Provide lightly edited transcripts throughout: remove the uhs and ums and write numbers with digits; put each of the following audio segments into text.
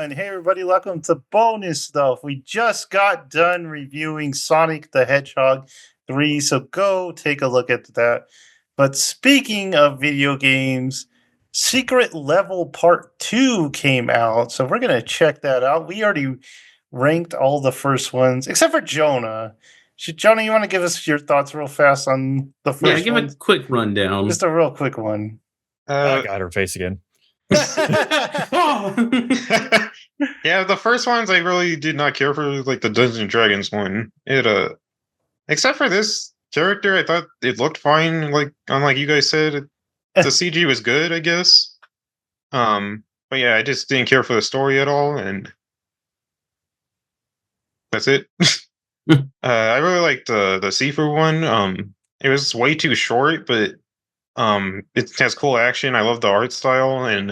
going? Hey, everybody, welcome to Bonus Stuff. We just got done reviewing Sonic the Hedgehog 3, so go take a look at that. But speaking of video games, Secret Level Part 2 came out, so we're going to check that out. We already ranked all the first ones, except for Jonah. Jonah, you want to give us your thoughts real fast on the first one? Yeah, give a quick rundown. Just a real quick one. I got her face again. Yeah, the first ones I really did not care for, like the Dungeons and Dragons one. Except for this character, I thought it looked fine. Like unlike you guys said, the CG was good, I guess. But yeah, I just didn't care for the story at all, and that's it. I really liked the Sifu one. It was way too short, but it has cool action. I love the art style, and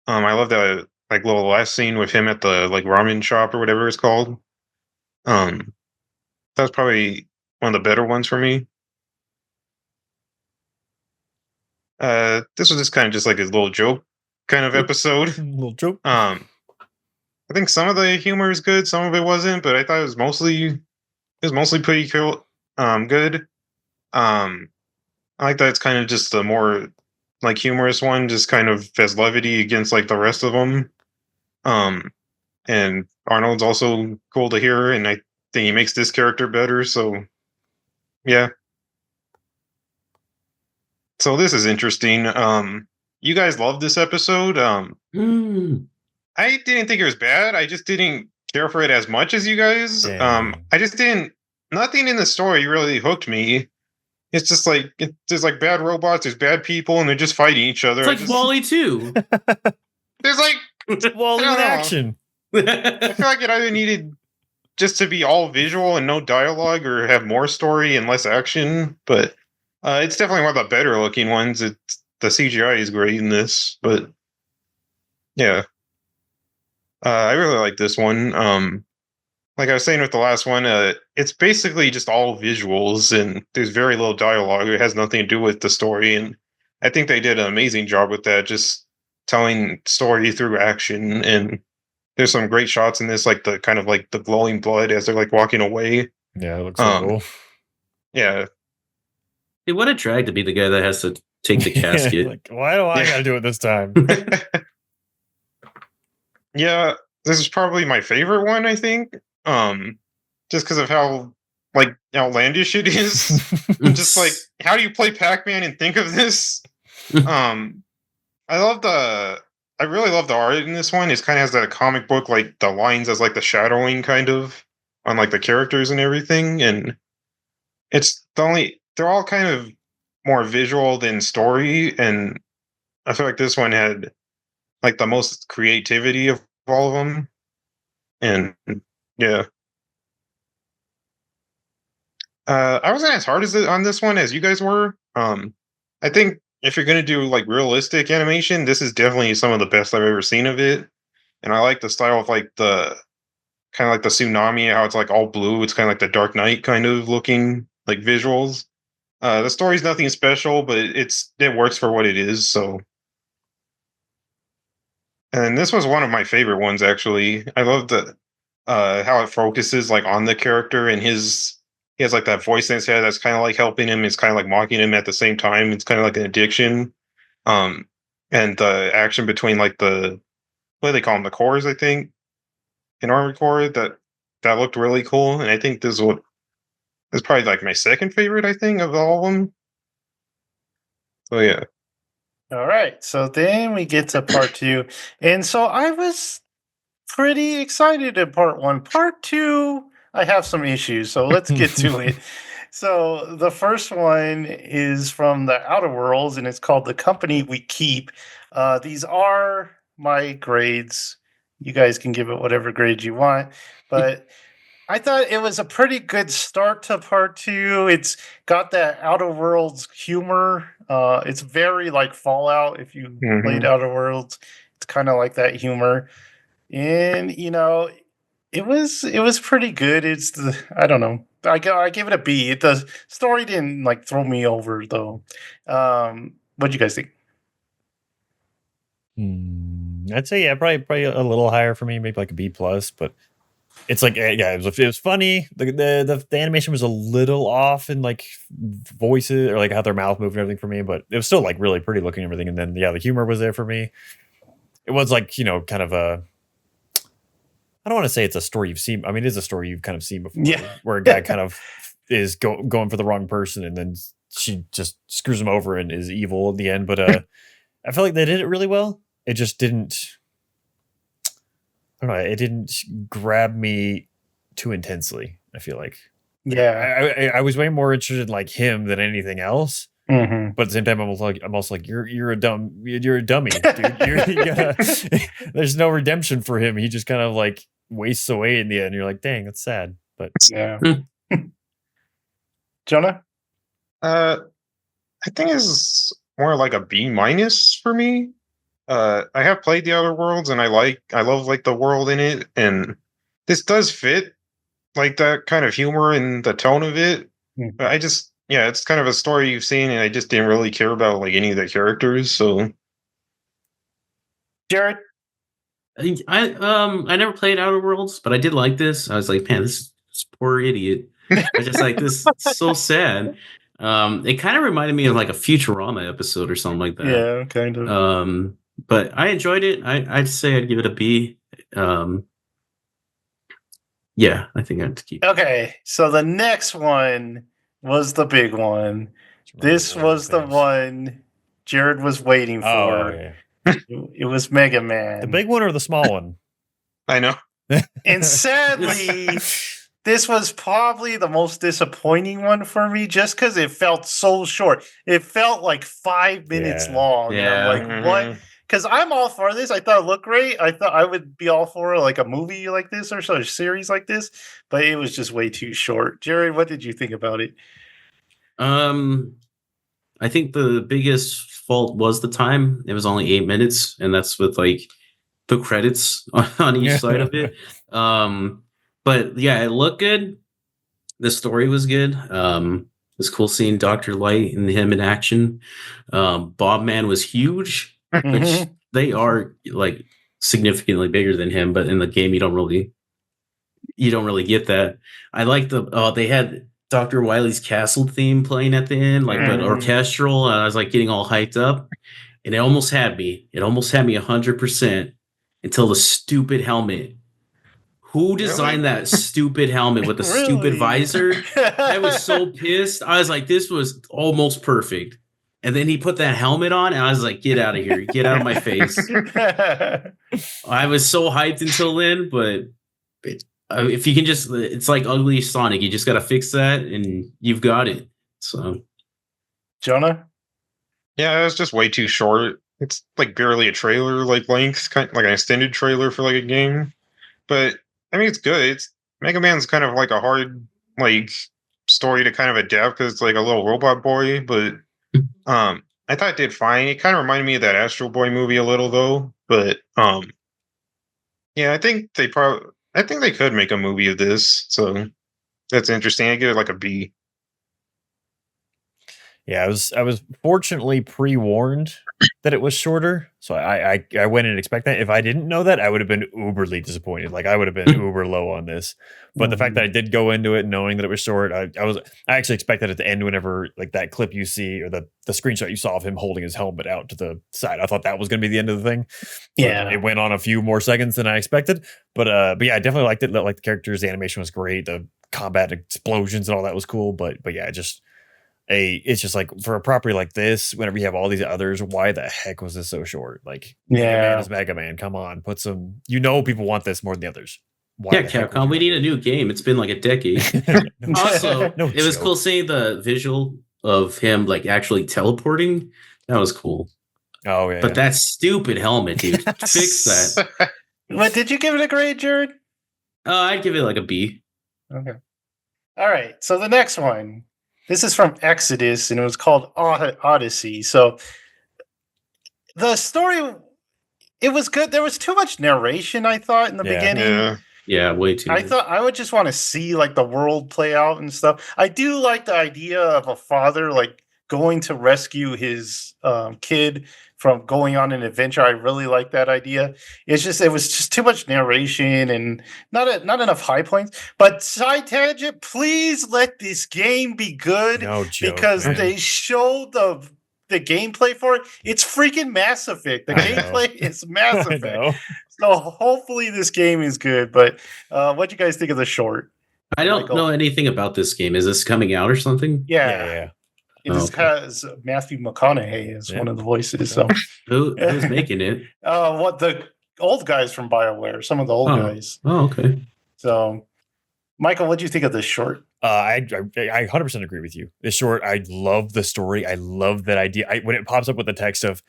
I love the like little last scene with him at the like ramen shop or whatever it's called. That's probably one of the better ones for me. This was just kind of just like a little joke kind of episode. Little joke. I think some of the humor is good, some of it wasn't, but I thought it was mostly pretty cool. Good. I like that it's kind of just the more like humorous one, just kind of has levity against like the rest of them. And Arnold's also cool to hear, and I think he makes this character better. So, yeah. So this is interesting. You guys loved this episode. I didn't think it was bad. I just didn't care for it as much as you guys. Dang. I just didn't. Nothing in the story really hooked me. It's just like there's like bad robots, there's bad people, and they're just fighting each other. It's like Wall-E 2. There's like Wall-E I don't in know. action. I feel like it either needed just to be all visual and no dialogue, or have more story and less action. But it's definitely one of the better looking ones. The CGI is great in this, but yeah, I really like this one. Like I was saying with the last one, it's basically just all visuals, and there's very little dialogue. It has nothing to do with the story, and I think they did an amazing job with that, just telling story through action. And there's some great shots in this, like the kind of like the glowing blood as they're like walking away. Yeah, it looks so cool. Yeah, Hey, what a drag to be the guy that has to take the casket. Like, why do I gotta do it this time? yeah. This is probably my favorite one, I think. Just because of how like outlandish it is. Just like, how do you play Pac-Man and think of this? I really love the art in this one. It kind of has that comic book, like the lines as like the shadowing kind of on like the characters and everything. And they're all kind of more visual than story. And I feel like this one had like the most creativity of all of them. And yeah. I wasn't as hard on this one as you guys were. I think if you're gonna do like realistic animation, this is definitely some of the best I've ever seen of it. And I like the style of like the kind of like the tsunami, how it's like all blue. It's kind of like the Dark Knight kind of looking like visuals. The story's nothing special, but it works for what it is. So, and this was one of my favorite ones actually. I love the how it focuses like on the character, and he has like that voice in his head that's kind of like helping him. It's kind of like mocking him at the same time. It's kind of like an addiction. And the action between like what do they call them? The cores, I think, in Armored Core, that looked really cool. And I think this is probably like my second favorite, I think, of all of them. So yeah. All right, so then we get to part 2. And so I was pretty excited in part 1. Part 2, I have some issues, so let's get to it. So the first one is from the Outer Worlds, and it's called The Company We Keep. These are my grades. You guys can give it whatever grade you want, but I thought it was a pretty good start to part 2. It's got that Outer Worlds humor. It's very like Fallout. If you played Outer Worlds, it's kind of like that humor. And it was pretty good. I don't know. I gave it a B. The story didn't like throw me over though. What do you guys think? I'd say probably a little higher for me, maybe like a B plus. But it's like it was funny. The animation was a little off in like voices or like how their mouth moved and everything for me, but it was still like really pretty looking and everything. And then the humor was there for me. It was like kind of a. I don't want to say it's a story you've seen. I mean, it is a story you've kind of seen before, where a guy kind of is going for the wrong person, and then she just screws him over and is evil at the end. But I feel like they did it really well. It just didn't. I don't know. It didn't grab me too intensely. I feel like. Yeah, I was way more interested in like him than anything else. Mm-hmm. But at the same time, I'm also like you're a dummy, dude. There's no redemption for him. He just kind of like wastes away in the end. You're like, dang, that's sad. But yeah, Jonah. I think it's more like a B minus for me. I have played the Outer Worlds, and I love like the world in it, and this does fit like that kind of humor and the tone of it. But it's kind of a story you've seen, and I just didn't really care about like any of the characters. So, Jared. I never played Outer Worlds, but I did like this. I was like, man, this poor idiot. I just like this so sad. It kind of reminded me of like a Futurama episode or something like that. Yeah, kind of. But I enjoyed it. I'd say I'd give it a B. Yeah, I think I'd keep. Okay, so the next one was the big one. This was the one Jared was waiting for. Oh, yeah. It was Mega Man. The big one or the small one? I know. And sadly, this was probably the most disappointing one for me just because it felt so short. It felt like 5 minutes long. Yeah. And I'm like, what? Because I'm all for this. I thought it looked great. I thought I would be all for like a movie like this or a series like this, but it was just way too short. Jared, what did you think about it? I think the biggest fault was the time. It was only 8 minutes, and that's with like the credits on each side of it. But yeah, it looked good. The story was good. It was cool seeing Dr. Light and him in action. Bob Man was huge. Which they are like significantly bigger than him, but in the game you don't really get that. I like they had Dr. Wily's castle theme playing at the end, like but orchestral, and I was like getting all hyped up, and it almost had me. It almost had me 100% until the stupid helmet. Who designed that stupid helmet with the stupid visor? I was so pissed. I was like, this was almost perfect. And then he put that helmet on, and I was like, get out of here. Get out of my face. I was so hyped until then, but if you can just, it's like ugly Sonic. You just got to fix that, and you've got it. So, Jonah? Yeah, it was just way too short. It's like barely a trailer like length, kind of like an extended trailer for like a game. But, I mean, it's good. Mega Man's kind of like a hard like story to kind of adapt because it's like a little robot boy, but I thought it did fine. It kind of reminded me of that Astro Boy movie a little though, but yeah, I think they could make a movie of this. So that's interesting. I give it like a B. Yeah, I was fortunately pre-warned that it was shorter, so I went and expect that. If I didn't know that, I would have been uberly disappointed. Like I would have been uber low on this. But the fact that I did go into it knowing that it was short, I actually expected at the end, whenever like that clip you see or the screenshot you saw of him holding his helmet out to the side, I thought that was going to be the end of the thing. Yeah, it went on a few more seconds than I expected. But yeah, I definitely liked it. Like the characters, the animation was great. The combat explosions and all that was cool. But yeah, it's just like for a property like this, whenever you have all these others, why the heck was this so short? Like, Mega Man is Mega Man. Come on, put some. People want this more than the others. Why Capcom, we need a new game. It's been like a decade. Also, it was cool seeing the visual of him like actually teleporting. That was cool. Oh yeah, but that stupid helmet, dude. Fix that. What did you give it a grade, Jared? I'd give it like a B. Okay. All right. So the next one. This is from Exodus, and it was called Odyssey. So the story, it was good. There was too much narration, I thought, in the beginning. Yeah, way too. I thought I would just want to see like the world play out and stuff. I do like the idea of a father like going to rescue his kid from going on an adventure. I really like that idea. It was just too much narration and not enough high points. But side tangent, please let this game be good No joke, because man. they showed the gameplay for it. It's freaking Mass Effect. The I know. gameplay is Mass I Effect. know. So hopefully this game is good. But what do you guys think of the short? I don't Michael. know anything about this game. Is this coming out or something? Yeah. It is Okay. has Matthew McConaughey as Yeah. one of the voices. So Who's making it? what the old guys from BioWare, some of the old guys. Oh, okay. So Michael, what do you think of this short? I 100% agree with you. This short, I love the story. I love that idea. When it pops up with the text of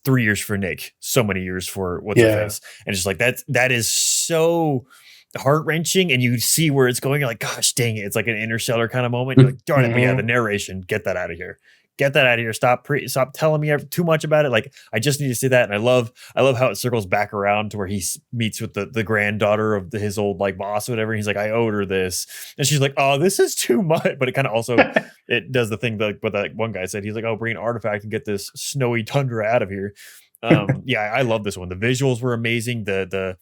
3 years for Nick, so many years for what's her face, and just like that is so heart wrenching, and you see where it's going. You're like, gosh, dang it! It's like an Interstellar kind of moment. You're like, darn it! But yeah, the narration, get that out of here. Get that out of here. Stop telling me too much about it. Like, I just need to see that. And I love how it circles back around to where he meets with the granddaughter of his old like boss or whatever. He's like, I owed her this. And she's like, oh, this is too much. But it kind of also, it does the thing that what that one guy said. He's like, oh, bring an artifact and get this snowy tundra out of here. Yeah, I love this one. The visuals were amazing. The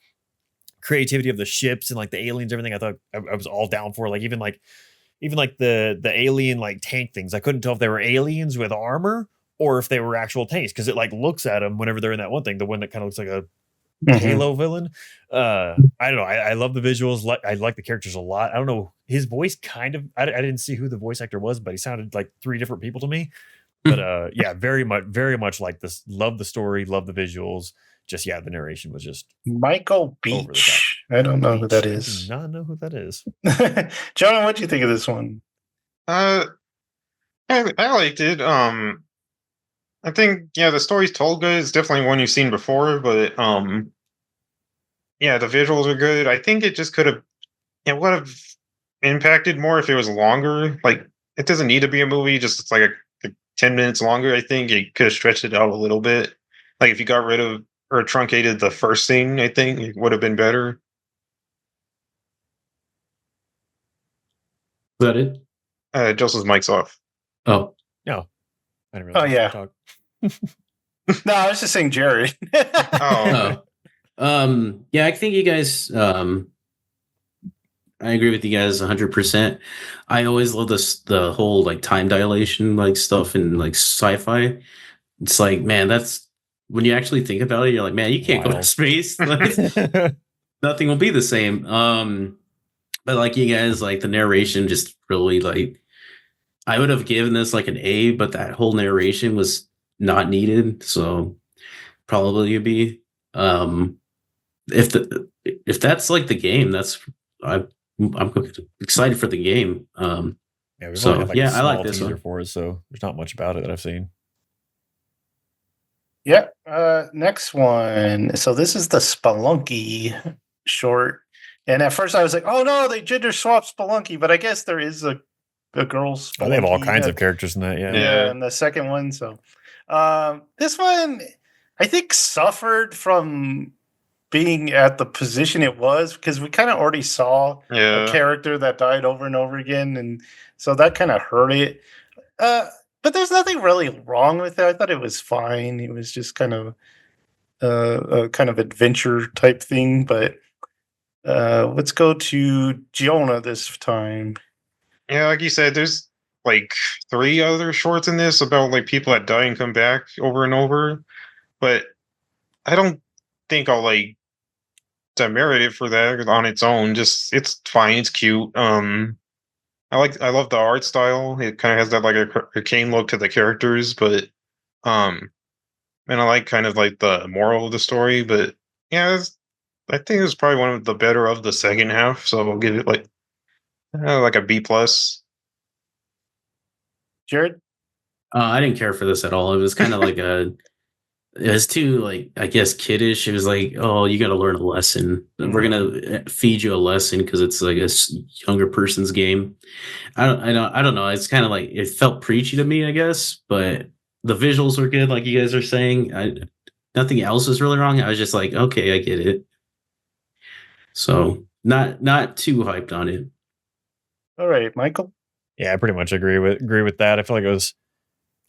creativity of the ships and like the aliens, everything I thought I was all down for. Like even the alien like tank things. I couldn't tell if they were aliens with armor or if they were actual tanks because it like looks at them whenever they're in that one thing, the one that kind of looks like a Halo villain. I don't know. I love the visuals. I like the characters a lot. I don't know. His voice kind of I didn't see who the voice actor was, but he sounded like 3 different people to me. But yeah, very much like this. Love the story, love the visuals. Just yeah, the narration was just Michael Beach. I don't know who that is. I do not know who that is. Jonah, what do you think of this one? I liked it. I think the story's told good. It's definitely one you've seen before, but yeah, the visuals are good. I think it just would have impacted more if it was longer. Like it doesn't need to be a movie, just it's like a 10 minutes longer. I think it could have stretched it out a little bit. Like if you got rid of or truncated the first scene, I think it would have been better. Is that it? Joseph's mic's off. Oh. No. I didn't realize yeah. talk. No, I was just saying Jared. Oh. Yeah, I think you guys I agree with you guys 100%. I always love the whole like time dilation like stuff and like sci-fi. It's like, man, that's when you actually think about it, you're like, man, you can't go to space. Like, nothing will be the same. But like you guys, like the narration just really like I would have given this like an A, but that whole narration was not needed. So probably a B. If that's like the game, I'm excited for the game. Yeah, we've so only had, like, yeah, a I like small this teaser one. for it, so there's not much about it that I've seen. Yeah. Next one. So this is the Spelunky short. And at first I was like, oh no, they gender swapped Spelunky, but I guess there is a girl Spelunky. They have all kinds of characters in that, yeah. Yeah, and the second one. So this one I think suffered from being at the position it was because we kind of already saw a character that died over and over again, and so that kind of hurt it. But there's nothing really wrong with it. I thought it was fine. It was just kind of a kind of adventure type thing. But let's go to Jonah this time. Yeah, like you said, there's like 3 other shorts in this about like people that die and come back over and over. But I don't think I'll like demerit it for that on its own. Just it's fine. It's cute. I love the art style. It kind of has that like a arcane look to the characters, but and I like kind of like the moral of the story. But yeah, I think it's probably one of the better of the second half. So I'll give it like a B plus. Jared? I didn't care for this at all. It was kind of like it was too like I guess kiddish. It was like, oh, you got to learn a lesson. We're gonna feed you a lesson because it's like a younger person's game. I don't know. It's kind of like it felt preachy to me, I guess. But the visuals were good, like you guys are saying. Nothing else was really wrong. I was just like, okay, I get it. So not too hyped on it. All right, Michael. Yeah, I pretty much agree with that. I feel like it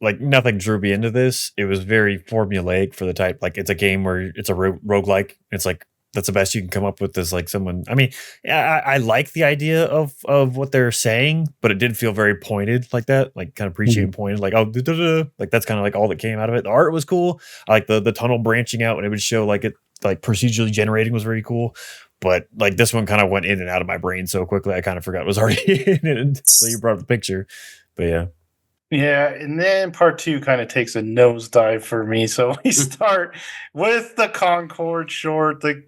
like nothing drew me into this. It was very formulaic for the type. Like it's a game where it's a roguelike. It's like that's the best you can come up with. Is like someone. I mean, I like the idea of what they're saying, but it did feel very pointed like that, like kind of preachy and pointed. Like like that's kind of like all that came out of it. The art was cool. I like the tunnel branching out, and it would show like it like procedurally generating was very cool. But like this one kind of went in and out of my brain so quickly, I kind of forgot it was already in it until you brought up the picture. But yeah. Yeah, and then part 2 kind of takes a nosedive for me. So we start with the Concord short, the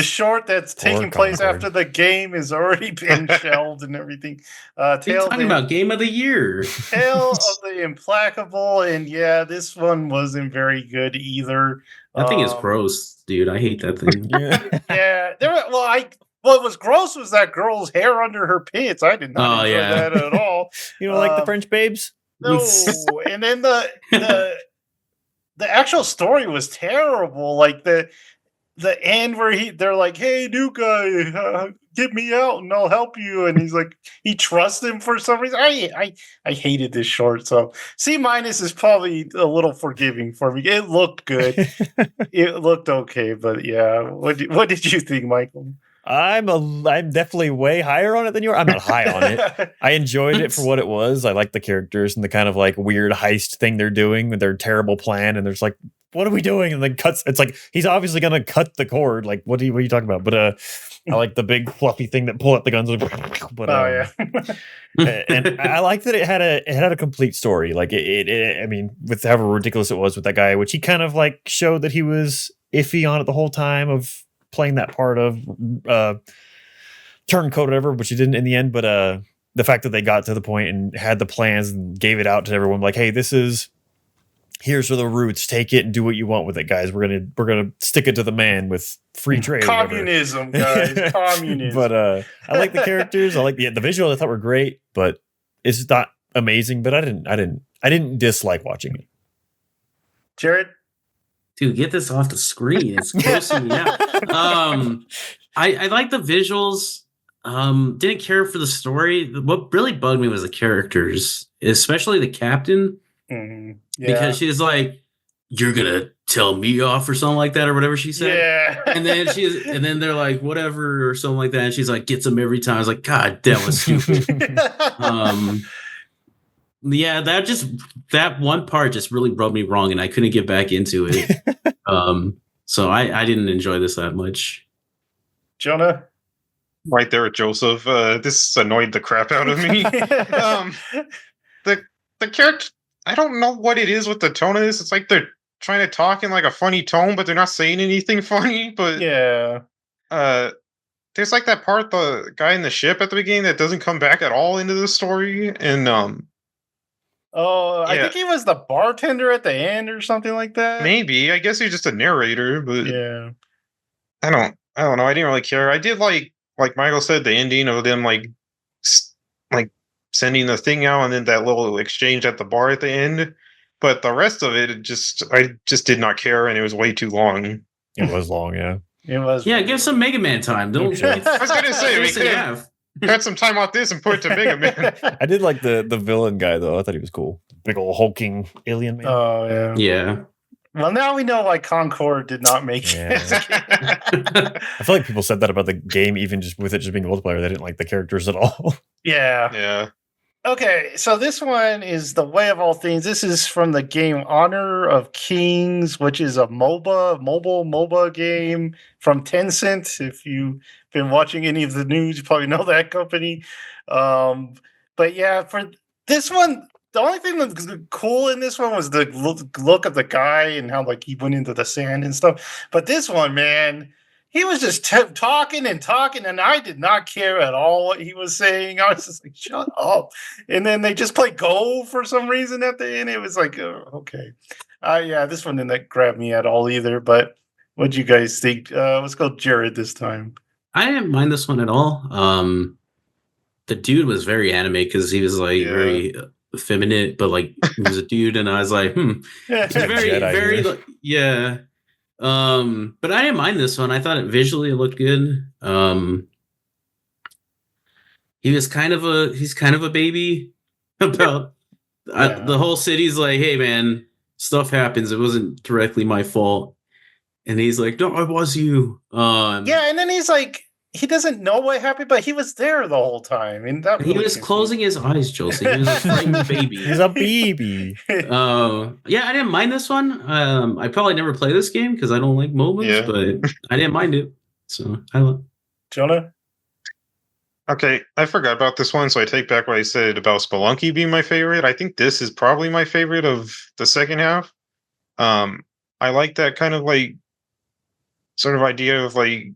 short that's taking place Concord. after the game has already been shelved and everything. What are you talking about? Game of the year. Tale of the Implacable, and yeah, this one wasn't very good either. That thing is gross, dude. I hate that thing. Yeah, what was gross was that girl's hair under her pants. I did not enjoy that at all. You know, like the French babes? No, and then the actual story was terrible. Like the end where they're like, "Hey, new guy, get me out and I'll help you," and he's like, he trusts him for some reason. I hated this short. So C- is probably a little forgiving for me. It looked good. It looked okay, but yeah. What did you think, Michael? I'm definitely way higher on it than you are. I'm not high on it. I enjoyed it for what it was. I like the characters and the kind of like weird heist thing they're doing with their terrible plan. And there's like, what are we doing? And then cuts. It's like he's obviously gonna cut the cord. Like, what are you talking about? But I like the big fluffy thing that pull out the guns. But and I like that it had a complete story. Like it I mean, with however ridiculous it was with that guy, which he kind of like showed that he was iffy on it the whole time of playing that part of turncoat or whatever, which he didn't in the end. But the fact that they got to the point and had the plans and gave it out to everyone, like, hey, here's the roots. Take it and do what you want with it, guys. We're gonna stick it to the man with free trade. Communism, guys. Communism. But I like the characters. I like the visuals. I thought were great, but it's not amazing. But I didn't dislike watching it. Jared? Dude, get this off the screen. It's grossing me out. I like the visuals. Didn't care for the story. What really bugged me was the characters, especially the captain. Because she's like, "You're gonna tell me off" or something like that, or whatever she said. Yeah. and then they're like, whatever, or something like that. And she's like, gets them every time. I was like, God, that was stupid. Yeah, that one part just really rubbed me wrong, and I couldn't get back into it. So I didn't enjoy this that much. Jonah? Right there with Joseph. This annoyed the crap out of me. The character, I don't know what it is with the tone of this. It's like they're trying to talk in like a funny tone, but they're not saying anything funny. But yeah, there's like that part, the guy in the ship at the beginning that doesn't come back at all into the story, and I think he was the bartender at the end or something like that. Maybe. I guess he's just a narrator, but yeah. I don't know. I didn't really care. I did like Michael said, the ending of them like sending the thing out and then that little exchange at the bar at the end. But the rest of it, I just did not care, and it was way too long. It was long, yeah. It was. Yeah, give some Mega Man time. Don't. I was gonna say we could have had some time off this and put it to Mega Man. I did like the villain guy though. I thought he was cool. Big old hulking alien man. Oh yeah. Yeah. Well, now we know why Concord did not make it. I feel like people said that about the game, even just with it just being multiplayer. They didn't like the characters at all. Yeah. Yeah. Okay, so this one is The Way of All Things. This is from the game Honor of Kings, which is a mobile MOBA game from Tencent. If you've been watching any of the news, you probably know that company. But yeah, for this one, the only thing that was cool in this one was the look of the guy and how like he went into the sand and stuff. But this one, man, he was just talking, and I did not care at all what he was saying. I was just like, shut up. And then they just play Go for some reason at the end. It was like, okay. Yeah, this one didn't grab me at all either. But what'd you guys think? Let's go Jared this time. I didn't mind this one at all. The dude was very anime because he was like very effeminate, but like he was a dude, and I was like, It's very, yeah. But I didn't mind this one. I thought it visually looked good. He's kind of a baby about Yeah. The whole city's like, hey man, stuff happens. It wasn't directly my fault. And he's like, no, it was you. Yeah, and then he's like, he doesn't know what happened, but he was there the whole time. And that He really was confused closing his eyes, Chelsea. He was a frightened baby. He's a baby. Yeah, I didn't mind this one. I probably never play this game because I don't like MOBAs, Yeah. but I didn't mind it. So I love. Jonah? Okay, I forgot about this one, so I take back what I said about Spelunky being my favorite. I think this is probably my favorite of the second half. I like that kind of like sort of idea of like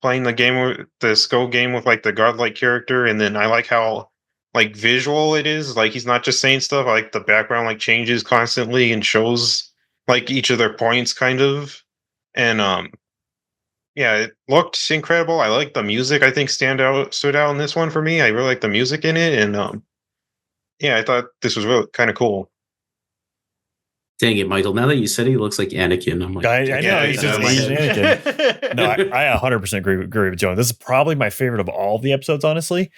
playing the game with the Skull game with like the godlike character, and then I like how like visual it is. Like he's not just saying stuff. I like the background like changes constantly and shows like each of their points kind of. And yeah, it looked incredible. I like the music. I think stood out in this one for me. I really like the music in it, and yeah, I thought this was really kind of cool. Dang it, Michael! Now that you said he looks like Anakin, I'm like, I know Yeah, he's he just does. he's Anakin. No, I 100% agree with Joan. This is probably my favorite of all the episodes, honestly.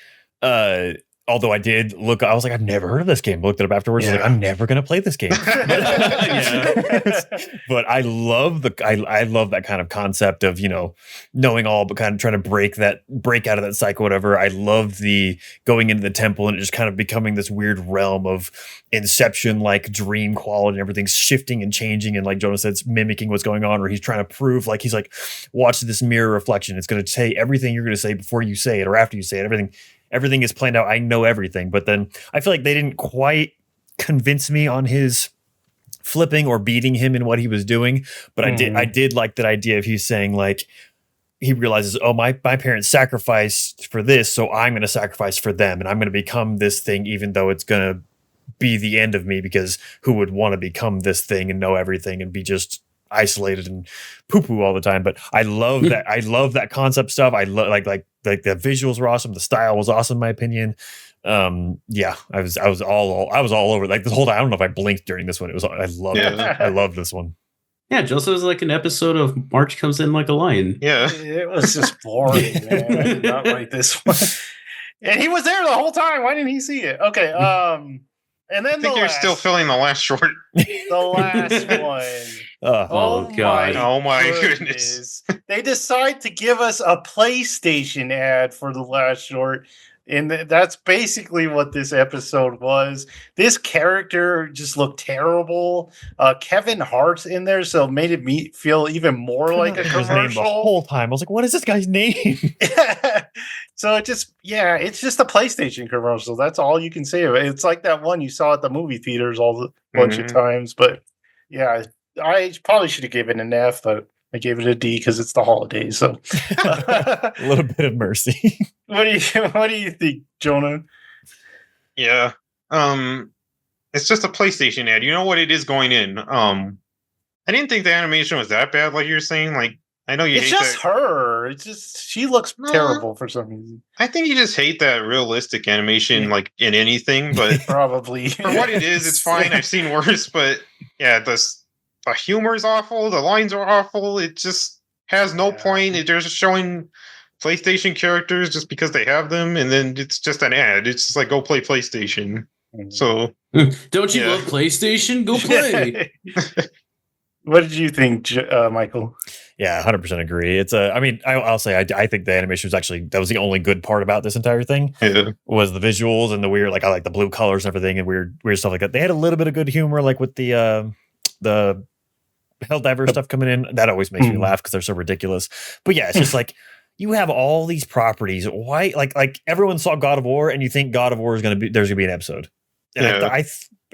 Although I did look, I was like, I've never heard of this game. Looked it up afterwards. I was like, Yeah. I'm never gonna play this game. But I love I love that kind of concept of, you know, knowing all but kind of trying to break out of that cycle, whatever. I love the going into the temple and it just kind of becoming this weird realm of Inception, like dream quality, and everything's shifting and changing, and like Jonas said, it's mimicking what's going on, or he's trying to prove, like he's like, watch this mirror reflection. It's gonna say everything you're gonna say before you say it or after you say it. Everything is planned out. I know everything. But then I feel like they didn't quite convince me on his flipping or beating him in what he was doing. But I did like that idea of he's saying like, he realizes, oh, my parents sacrificed for this, so I'm going to sacrifice for them. And I'm going to become this thing, even though it's going to be the end of me, because who would want to become this thing and know everything and be just isolated and poo-poo all the time? But I love that. I love that concept stuff. I love like the visuals were awesome. The style was awesome, in my opinion. Yeah, I was all over like this whole time. I don't know if I blinked during this one. I loved it. I love this one. yeah, Joseph was like an episode of March Comes In Like a Lion. Yeah. It was just boring, man. I did not like this one. And he was there the whole time. Why didn't he see it? Okay. And then I think you're still filling the last short. the last one. Oh, God. Oh, my goodness. They decide to give us a PlayStation ad for the last short. And that's basically what this episode was. This character just looked terrible. Kevin Hart's in there, so it made me feel even more like a His name the commercial. whole time. I was like, what is this guy's name? So it's just a PlayStation commercial. That's all you can say of it. It's like that one you saw at the movie theaters a bunch of times. But yeah, I probably should have given it an F, but I gave it a D because it's the holidays. So A little bit of mercy. what do you think, Jonah? Yeah. It's just a PlayStation ad. You know what it is going in. I didn't think the animation was that bad, like you're saying. Like, I know you It's hate just that. her. It's just she looks No. terrible for some reason. I think you just hate that realistic animation, like in anything. But Probably for what it is, it's fine. I've seen worse. But yeah, the humor is awful. The lines are awful. It just has no Yeah. point. They're just showing PlayStation characters just because they have them, and then it's just an ad. It's just like, go play PlayStation. So Don't you Yeah. love PlayStation? Go play. What did you think, Michael? Yeah, 100% agree. It's I mean, I'll say I think the animation was actually, that was the only good part about this entire thing, yeah. was the visuals and the weird, like I like the blue colors and everything and weird stuff like that. They had a little bit of good humor, like with the Helldiver stuff coming in. That always makes me laugh because they're so ridiculous. But yeah, it's just like, you have all these properties. Why, like everyone saw God of War and you think God of War is there's gonna be an episode. And Yeah.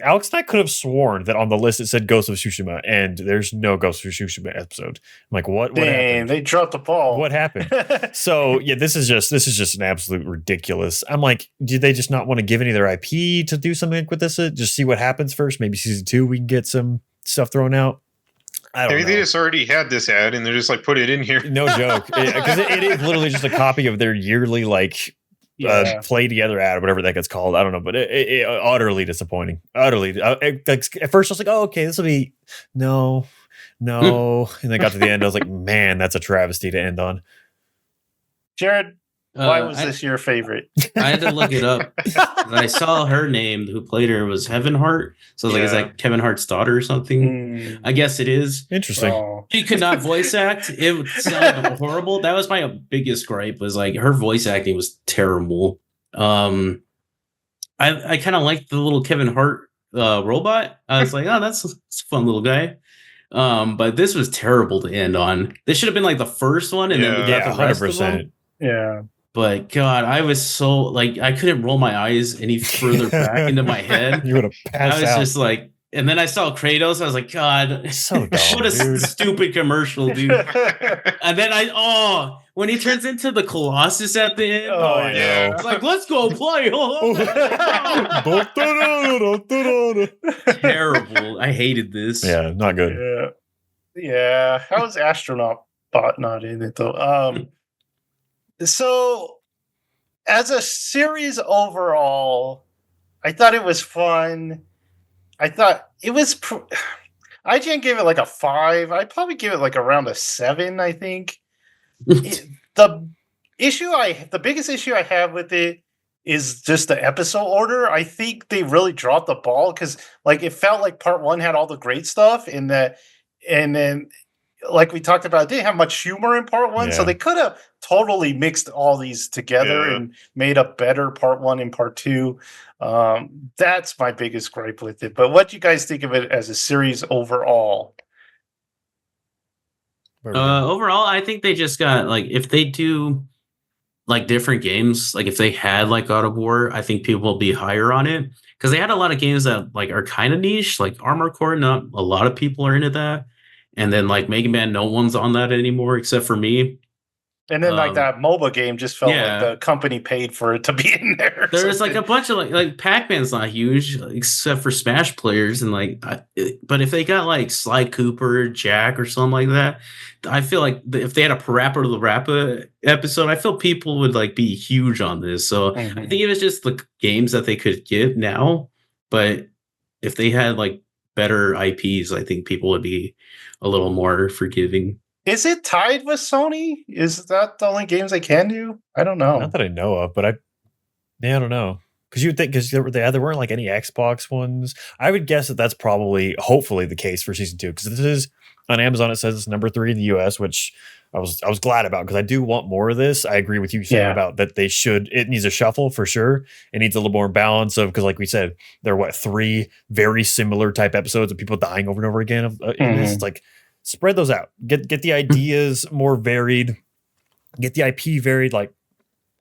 Alex and I could have sworn that on the list it said Ghost of Tsushima, and there's no Ghost of Tsushima episode. I'm like, what Damn, happened? they dropped the ball. What happened? So yeah, this is just an absolute ridiculous. I'm like, did they just not want to give any of their IP to do something with this? Just see what happens first. Maybe season 2 we can get some stuff thrown out. I don't Maybe know. they just already had this ad and they're just like, put it in here. No joke, because it is literally just a copy of their yearly like Yeah. play together ad or whatever that gets called. I don't know, but it utterly disappointing. Utterly. At first I was like, oh, okay, this will be no, and then got to the end. I was like, man, that's a travesty to end on. Jared, Why was I, this your favorite? I had to look it up. And I saw her name, who played her, was Heaven Hart. So I was like, is Yeah. that Kevin Hart's daughter or something? Mm, I guess it is. Interesting. oh. She could not voice act. It sounded horrible. That was my biggest gripe. Was like her voice acting was terrible. I kind of liked the little Kevin Hart robot. I was like, oh, that's a fun little guy. But this was terrible to end on. This should have been like the first one, and then we got Yeah, the rest of 100%. them. Yeah. But God, I was so like I couldn't roll my eyes any further back into my head. You would have I passed was out. just like, and then I saw Kratos. I was like, God, So dumb, what a dude. stupid commercial, dude. And then when he turns into the Colossus at the end, Oh, I yeah. know. it's like, let's go play. Terrible. I hated this. Yeah, not good. Yeah. Yeah. How is Astronaut Bot not in it though? So as a series overall, I thought it was fun. I thought it was IGN gave it like a 5. I'd probably give it like around a 7, I think. The biggest issue I have with it is just the episode order. I think they really dropped the ball because like it felt like part 1 had all the great stuff and then like we talked about, it didn't have much humor in part 1, so Yeah. they could have totally mixed all these together Yeah. and made a better part 1 and part 2. That's my biggest gripe with it. But what do you guys think of it as a series overall? Overall, I think they just got like if they do like different games, like if they had like God of War, I think people will be higher on it because they had a lot of games that like are kind of niche, like Armored Core. Not a lot of people are into that, and then like Mega Man, no one's on that anymore except for me. And then like that MOBA game just felt yeah. like the company paid for it to be in there. or There's like something. a bunch of like Pac-Man's not huge except for Smash players and like but if they got like Sly Cooper, Jack or something like that, I feel like if they had a Parappa to the Rappa episode, I feel people would like be huge on this. So I think it was just the games that they could give now, but if they had like better IPs, I think people would be a little more forgiving. Is it tied with Sony? Is that the only games they can do? I don't know. Not that I know of, but I don't know. Because you would think there weren't like any Xbox ones. I would guess that that's probably, hopefully, the case for season 2. Because this is on Amazon. It says it's number 3 in the US, which I was glad about because I do want more of this. I agree with you, Sam, about that it needs a shuffle for sure. It needs a little more balance of because, like we said, there are 3 very similar type episodes of people dying over and over again. In this, it's like spread those out. Get the ideas more varied. Get the IP varied. Like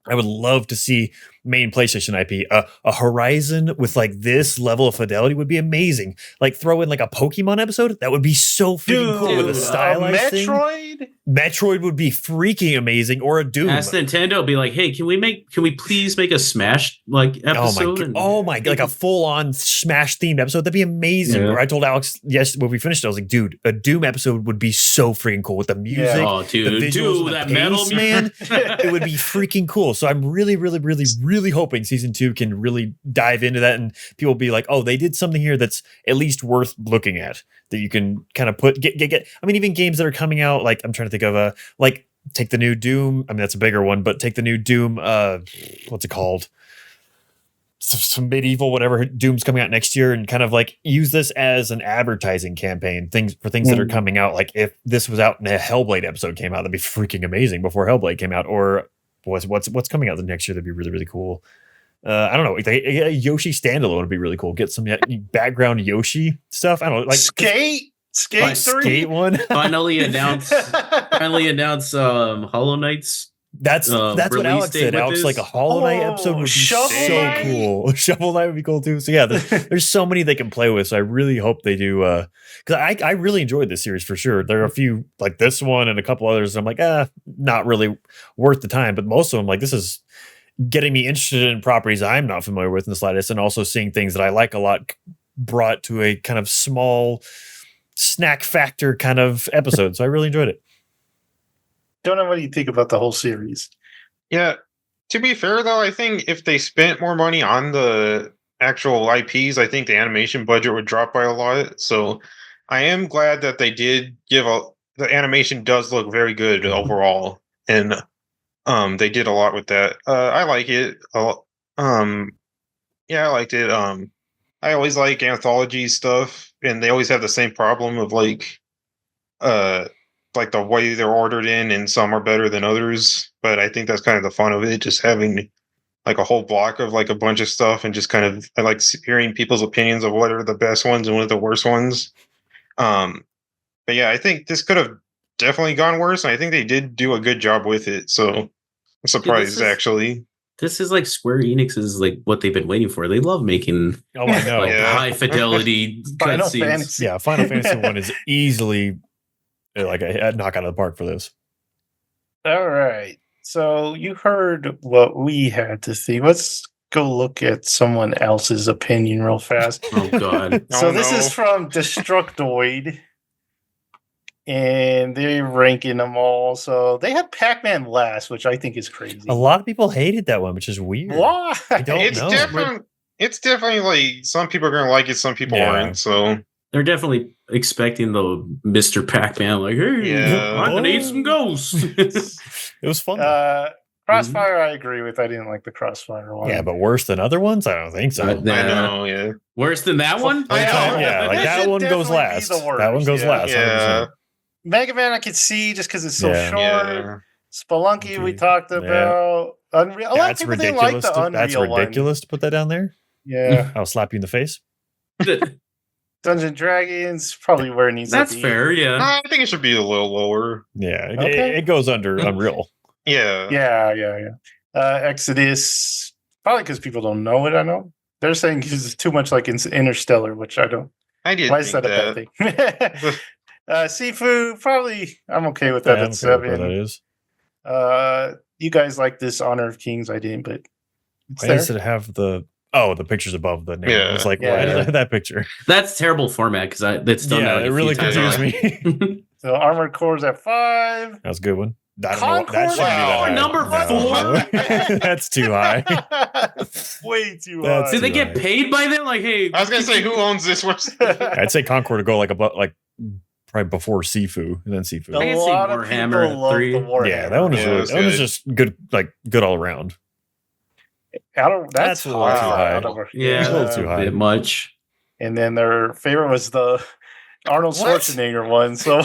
I would love to see main PlayStation IP. A Horizon with like this level of fidelity would be amazing. Like throw in like a Pokemon episode. That would be so freaking cool with a stylized thing. Metroid would be freaking amazing, or a Doom. Ask Nintendo, be like, hey, can we please make a Smash like episode? Oh my god, like a full on Smash themed episode. That'd be amazing. Yeah. Or I told Alex when we finished, I was like, dude, a Doom episode would be so freaking cool with the music. Oh, dude, the visuals, and that the metal pace, man. It would be freaking cool. So I'm really, really, really, really hoping season 2 can really dive into that and people be like, oh, they did something here that's at least worth looking at. That you can kind of get. I mean, even games that are coming out, like I'm trying to think of like take the new Doom. I mean, that's a bigger one, but take the new Doom. What's it called? Some medieval whatever Doom's coming out next year, and kind of like use this as an advertising campaign. Things that are coming out. Like if this was out and a Hellblade episode came out, that'd be freaking amazing before Hellblade came out. Or what's coming out the next year? That'd be really, really cool. I don't know. A Yoshi standalone would be really cool. Get some background Yoshi stuff. I don't know, like Skate 3. Skate one. finally announce Hollow Knight's. That's what release Alex date said. with Alex this? like a Hollow Knight episode would be Shovel so Knight? cool. Shovel Knight would be cool too. So yeah, there's so many they can play with. So I really hope they do. Because I really enjoyed this series for sure. There are a few like this one and a couple others. I'm like, not really worth the time. But most of them, like this is getting me interested in properties I'm not familiar with in the slightest, and also seeing things that I like a lot brought to a kind of small snack factor kind of episode. So I really enjoyed it. Don't know what do you think about the whole series. Yeah. To be fair, though, I think if they spent more money on the actual IPs, I think the animation budget would drop by a lot. So I am glad that they did the animation does look very good overall. And They did a lot with that. I like it. Yeah, I liked it. I always like anthology stuff, and they always have the same problem of uh, like the way they're ordered in, and some are better than others. But I think that's kind of the fun of it, just having like a whole block of like a bunch of stuff, and just kind of I like hearing people's opinions of what are the best ones and what are the worst ones. Um, but yeah, I think this could have definitely gone worse, and I think they did do a good job with it. So I'm surprised, is- actually. This is like Square Enix's like what they've been waiting for. They love making Oh, I know. like Yeah. high fidelity Final cutscenes. Fantasy. Yeah, Final Fantasy 1 is easily like a knock out of the park for this. All right. So you heard what we had to see. Let's go look at someone else's opinion real fast. Oh god. So Oh, this no. is from Destructoid, and they're ranking them all. So they had Pac-Man last, which I think is crazy. A lot of people hated that one, which is weird. Why? I don't It's know. different. It's definitely like some people are gonna like it, some people Yeah. aren't. So They're definitely expecting the Mr. Pac-Man, like, hey, Yeah. I'm gonna eat some ghosts. It was fun. though. Crossfire, I agree with. I didn't like the Crossfire one. Yeah, but worse than other ones? I don't think so. Uh, I Yeah. know, yeah. Worse than that one? I know. Yeah, like It that should one goes definitely be last. the That one worst, goes yeah. last. Yeah. 100%. Mega Man, I could see just because it's so Yeah. short. Yeah. Spelunky, we Okay. talked Yeah. about. Unreal. A lot of That's people didn't like ridiculous. the Unreal That's ridiculous to put that down there. one. Yeah. I'll slap you in the face. Dungeon Dragons, probably where it needs That's to be. fair, yeah. I think it should be a little lower. Yeah, Okay. it goes under Unreal. Yeah. Yeah. Exodus, probably because people don't know it. I know. They're saying it's too much like Interstellar, which I don't. I did Why is think that a bad thing? Sifu, probably I'm okay with that Yeah, at I'm okay with where 7. that is. You guys like this Honor of Kings? I didn't, but it's Why there. does it have the pictures above the name? Yeah. It's like, Yeah. why did I have that picture? That's terrible format because it's done Yeah, that. it really confused me. So Armored Core's at 5. That's a good one. I don't know. That Concord? shouldn't be that Wow, high. number 4? That's too high. Way too That's high. Did they too get high. paid by them? Like, hey, I was gonna say who owns this one. I'd say Concord to go like above, like probably before Sifu and then Sifu. I A can see lot of Warhammer people at love 3. the Warhammer. Yeah, that one is Yeah, really, that's that was good. just good, like good all around. That's a little too high. Yeah, a little too a high. bit much. And then their favorite was the Arnold What? Schwarzenegger one. So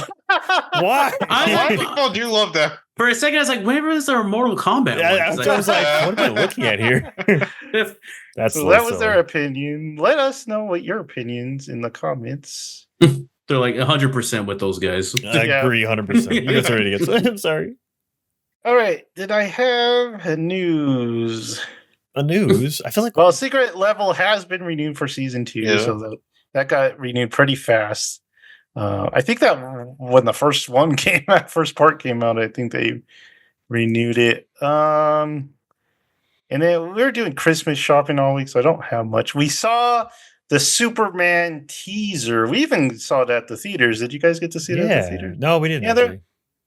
Why? A lot of people do love that. For a second, I was like, whenever is there a Mortal Kombat? Yeah, one? It's I was like, what am I looking at here? That's So a that little was their silly. opinion. Let us know what your opinions in the comments. they're like 100% with those guys. I Yeah. agree 100%. You guys are idiots. I'm sorry. All right. Did I have a news? The news. I feel like Well, Secret Level has been renewed for season 2, Yeah. so that got renewed pretty fast. I think that when the first one came out, first part came out, I think they renewed it. And then we were doing Christmas shopping all week, so I don't have much. We saw the Superman teaser. We even saw it at the theaters. Did you guys get to see it at the yeah. theater? No, we didn't. Yeah, they're- actually.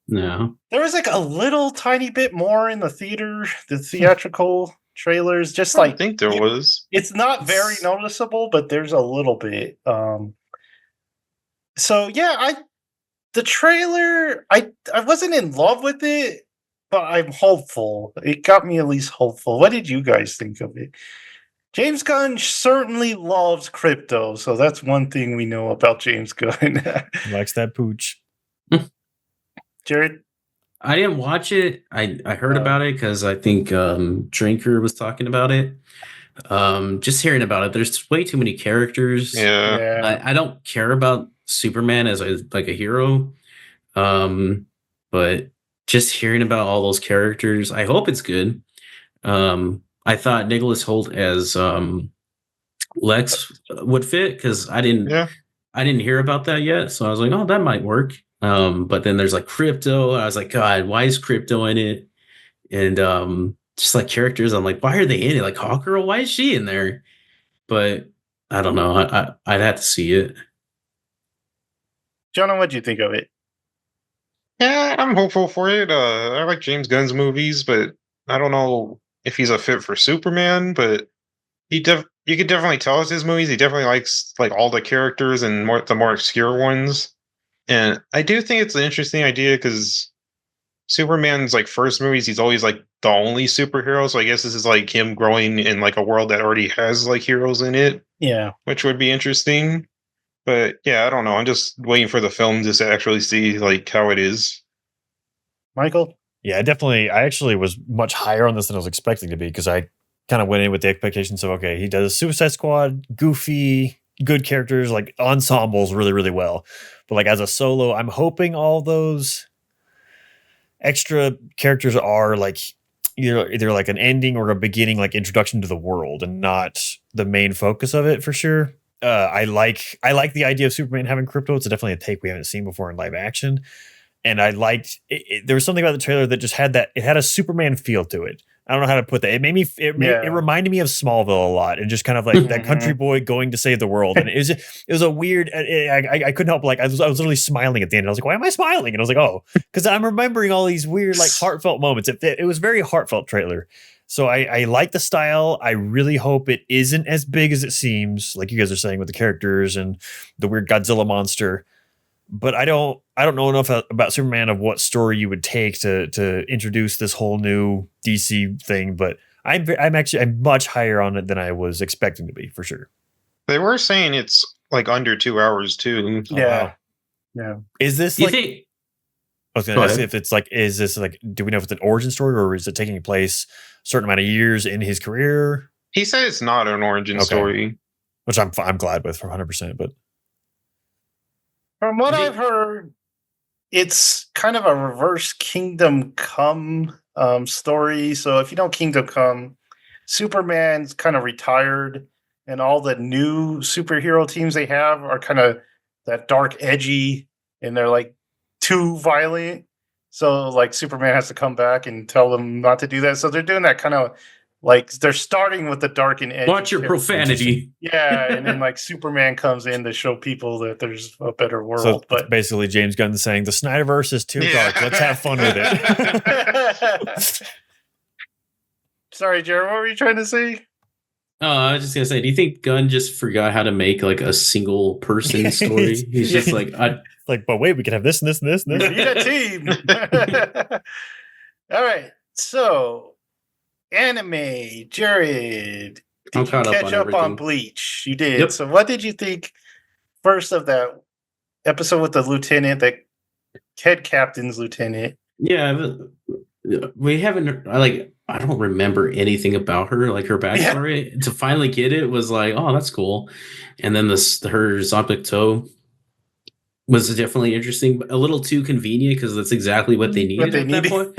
No. There was like a little tiny bit more in the theater, the theatrical trailers, just I like think there was. it's not very noticeable, but there's a little bit. So yeah, the trailer, I wasn't in love with it, but I'm hopeful. It got me at least hopeful. What did you guys think of it? James Gunn certainly loves crypto, so that's one thing we know about James Gunn. He likes that pooch. Jared? I didn't watch it. I heard Oh. about it because I think Drinker was talking about it. Just hearing about it, there's way too many characters. Yeah. I don't care about Superman as a hero. But just hearing about all those characters, I hope it's good. I thought Nicholas Holt as Lex would fit because I didn't hear about that yet. So I was like, oh, that might work. But then there's like crypto. I was like, God, why is crypto in it? And just like characters, I'm like, why are they in it? Like Hawkgirl, why is she in there? But I don't know. I'd have to see it. Jonah, what'd you think of it? Yeah, I'm hopeful for it. I like James Gunn's movies, but I don't know if he's a fit for Superman. But you could definitely tell us his movies. He definitely likes like all the characters and the more obscure ones. And I do think it's an interesting idea because Superman's like first movies, he's always like the only superhero. So I guess this is like him growing in like a world that already has like heroes in it, Yeah. which would be interesting. But yeah, I don't know. I'm just waiting for the film just to actually see like how it is. Michael? Yeah, I actually was much higher on this than I was expecting to be because I kind of went in with the expectations of, okay, he does Suicide Squad, goofy, good characters, like ensembles really, really well. But like as a solo, I'm hoping all those extra characters are like either like an ending or a beginning, like introduction to the world and not the main focus of it for sure. I like the idea of Superman having crypto. It's definitely a take we haven't seen before in live action. And I liked there was something about the trailer that just had it had a Superman feel to it. I don't know how to put that. It made me it reminded me of Smallville a lot, and just kind of like that country boy going to save the world. And it was a weird. I couldn't help I was literally smiling at the end. I was like, why am I smiling? And I was like, oh, because I'm remembering all these weird like heartfelt moments. It was a very heartfelt trailer. So I like the style. I really hope it isn't as big as it seems, like you guys are saying with the characters and the weird Godzilla monster. But I don't know enough about Superman of what story you would take to introduce this whole new DC thing. But I'm much higher on it than I was expecting to be, for sure. They were saying it's like under 2 hours too. Oh, Yeah. wow. Yeah. Is this You like? think? I was Go going to ask ahead. if it's like, is this like? Do we know if it's an origin story or is it taking place a certain amount of years in his career? He said it's not an origin story. Which I'm glad with for 100%. But From what You I've heard, it's kind of a reverse Kingdom Come story. So if you know Kingdom Come, Superman's kind of retired, and all the new superhero teams they have are kind of that dark, edgy, and they're like too violent. So like Superman has to come back and tell them not to do that. So they're doing that kind of like they're starting with the dark and edgy. Watch your characters. profanity. Yeah, and then like Superman comes in to show people that there's a better so world. it's But basically James Gunn saying the Snyderverse is too Yeah. dark. Let's have fun with it. sorry, Jared, what were you trying to say? I was just gonna say, do you think Gunn just forgot how to make like a single person story? He's just like, Like, but wait, we can have this and this and this and We this. need a team. All right, so anime, Jared. I'm Did you caught up catch on up on everything. Bleach? You did. Yep. So what did you think first of that episode with the lieutenant, that head captain's lieutenant? yeah, we haven't. I don't remember anything about her, like her backstory. To finally get it was like, oh, that's cool. And then her Zopic toe was definitely interesting, but a little too convenient because that's exactly what they needed at that point.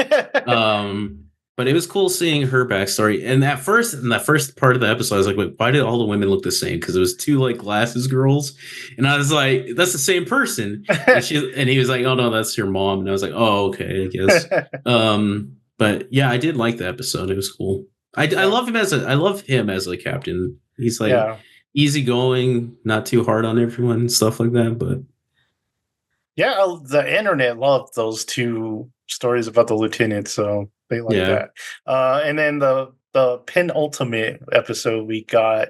But it was cool seeing her backstory. And in that first part of the episode, I was like, wait, why did all the women look the same? Because it was two like glasses girls, and I was like, that's the same person. And he was like, oh no, that's your mom. And I was like, oh okay, I guess. But yeah, I did like the episode. It was cool. I love him as a captain. He's like easygoing, not too hard on everyone, stuff like that. But yeah, the internet loved those two stories about the lieutenant, so they like that. And then the penultimate episode we got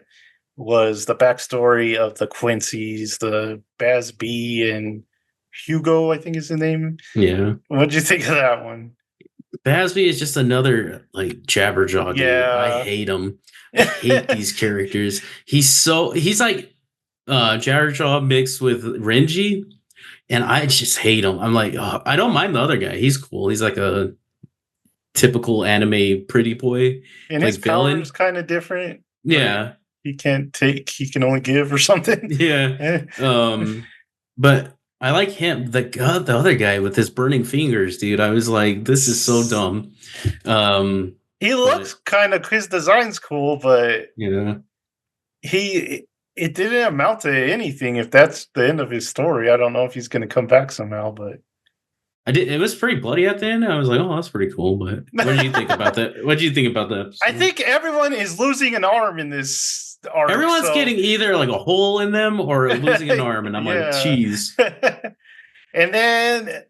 was the backstory of the Quincy's, the Bazby and Hugo, I think is the name. Yeah. What'd you think of that one? Bazby is just another like jabberjaw dude. I hate him. I hate these characters. He's like Jabberjaw mixed with Renji, and I just hate him. I'm like, oh, I don't mind the other guy. He's cool. He's like a typical anime pretty boy. And like his power is kind of different. Yeah. He can't take, he can only give or something. Yeah. But I like him, the other guy with his burning fingers, dude. I was like, this is so dumb. He looks kind of, his design's cool, but yeah, it didn't amount to anything. If that's the end of his story, I don't know if he's going to come back somehow. But it was pretty bloody at the end. I was like, oh, that's pretty cool. But what did you think about that? What did you think about that? I think everyone is losing an arm in this arc. Everyone's getting either like a hole in them or losing an arm, and I'm like, geez. And then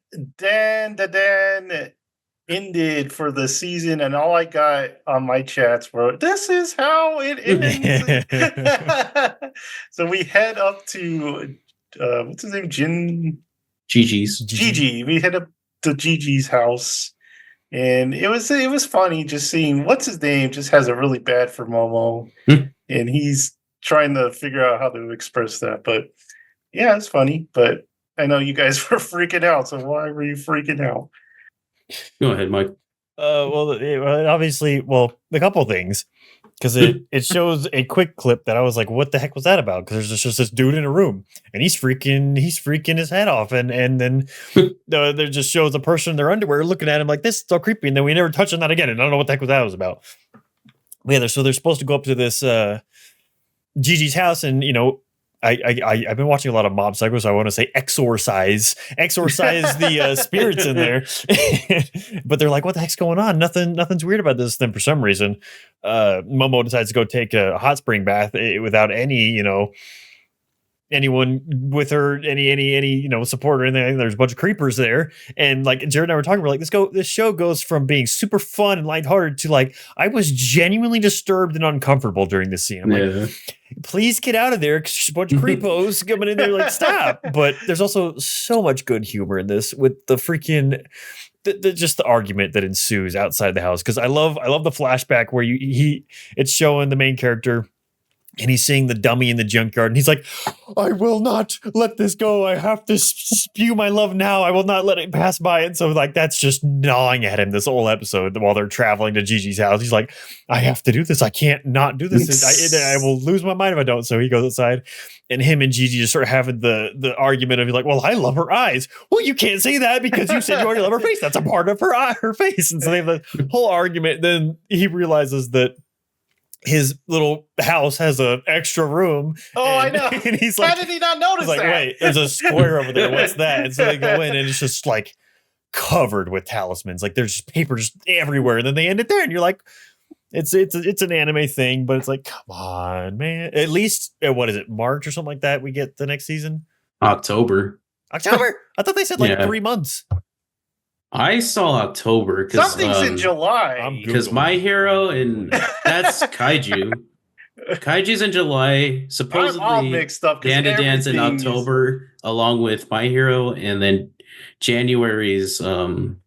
ended for the season, and all I got on my chats were, "This is how it ends." So we head up to what's his name, Gigi's. Gigi's. Gigi. We head up to Gigi's house, And it was funny just seeing what's his name just has a really bad for Momo, Hmm. and he's trying to figure out how to express that. But yeah, it's funny. But I know you guys were freaking out, so why were you freaking out? Go ahead, Mike. Obviously, a couple things, because it shows a quick clip that I was like, "What the heck was that about?" Because there's just this dude in a room, and he's freaking his head off, and then there just shows a person in their underwear looking at him like, "This is so creepy," and then we never touch on that again, and I don't know what the heck that was about. But yeah, so they're supposed to go up to this Gigi's house, and I've been watching a lot of Mob Psycho, so I want to say exorcise the spirits in there. But they're like, "What the heck's going on? Nothing's weird about this." Then for some reason, Momo decides to go take a hot spring bath without any, anyone with her, any support or anything. There's a bunch of creepers there, and like Jared and I were talking, we're like, this show goes from being super fun and lighthearted to like I was genuinely disturbed and uncomfortable during this scene. I'm like, please get out of there, because there's a bunch of creepos coming in there, like, stop. But there's also so much good humor in this with the freaking just the argument that ensues outside the house, because I love the flashback where it's showing the main character and he's seeing the dummy in the junkyard, and he's like, "I will not let this go. I have to spew my love now. I will not let it pass by." And so, like, that's just gnawing at him this whole episode while they're traveling to Gigi's house. He's like, "I have to do this. I can't not do this. I will lose my mind if I don't." So he goes outside, and him and Gigi just sort of having the argument of like, "Well, I love her eyes." "Well, you can't say that because you said you already love her face. That's a part of her face." And so they have the whole argument. Then he realizes that his little house has an extra room. Oh, I know. And he's How like, did he not notice that? "Wait, there's a square over there. What's that?" And so they go in, and it's just like covered with talismans. Like there's just papers everywhere. And then they end it there, and you're like, it's an anime thing, but it's like, come on, man. At least what is it, March or something like that? We get the next season. October. I thought they said like 3 months. I saw October Something's in July. because My Hero and that's Kaiju. Kaiju's in July. Supposedly, I'm all mixed up. Danda Dance in October, along with My Hero, and then January's Solo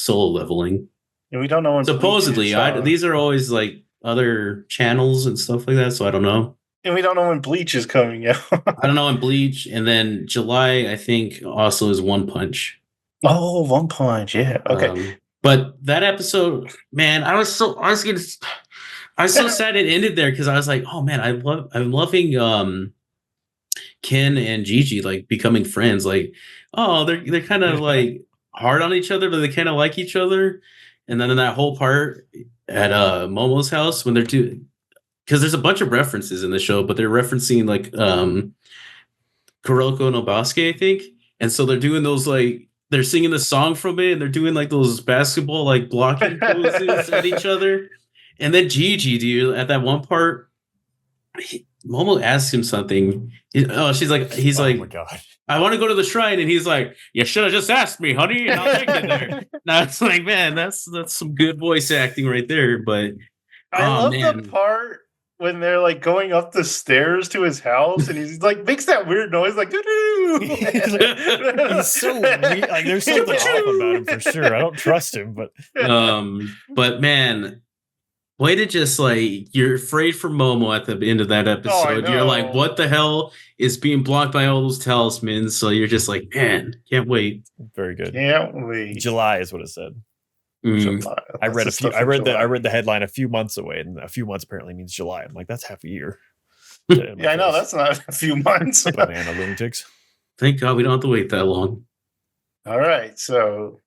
Leveling. And we don't know when. Supposedly, these are always like other channels and stuff like that. So I don't know. And we don't know when Bleach is coming out. I don't know when Bleach, and then July I think also is One Punch. Oh, One Punch, yeah. Okay. But that episode, man, I was so sad it ended there, because I was like, oh man, I'm loving Ken and Gigi like becoming friends. Like, oh, they're kind of like hard on each other, but they kind of like each other. And then in that whole part at Momo's house when they're because there's a bunch of references in the show, but they're referencing like Kuroko no Basuke, I think. And so they're doing those like they're singing the song from it, and they're doing like those basketball like blocking poses at each other. And then Gigi, dude, at that one part, Momo asks him something. He's like, my God, I want to go to the shrine, and he's like, "You should have just asked me, honey, and I'll take you there." Now it's like, man, that's some good voice acting right there. But I love the part when they're like going up the stairs to his house, and he's like makes that weird noise like doo-doo. He's so weird. Like there's something off about him for sure. I don't trust him, but man, way to just like you're afraid for Momo at the end of that episode. You're like, what the hell is being blocked by all those talismans? So you're just like, man, can't wait. Very good. Can't wait. July is what it said. I read the headline a few months away, and a few months apparently means July. I'm like, that's half a year. Yeah, I know that's not a few months. Banana lunatics. Thank God we don't have to wait that long. All right, so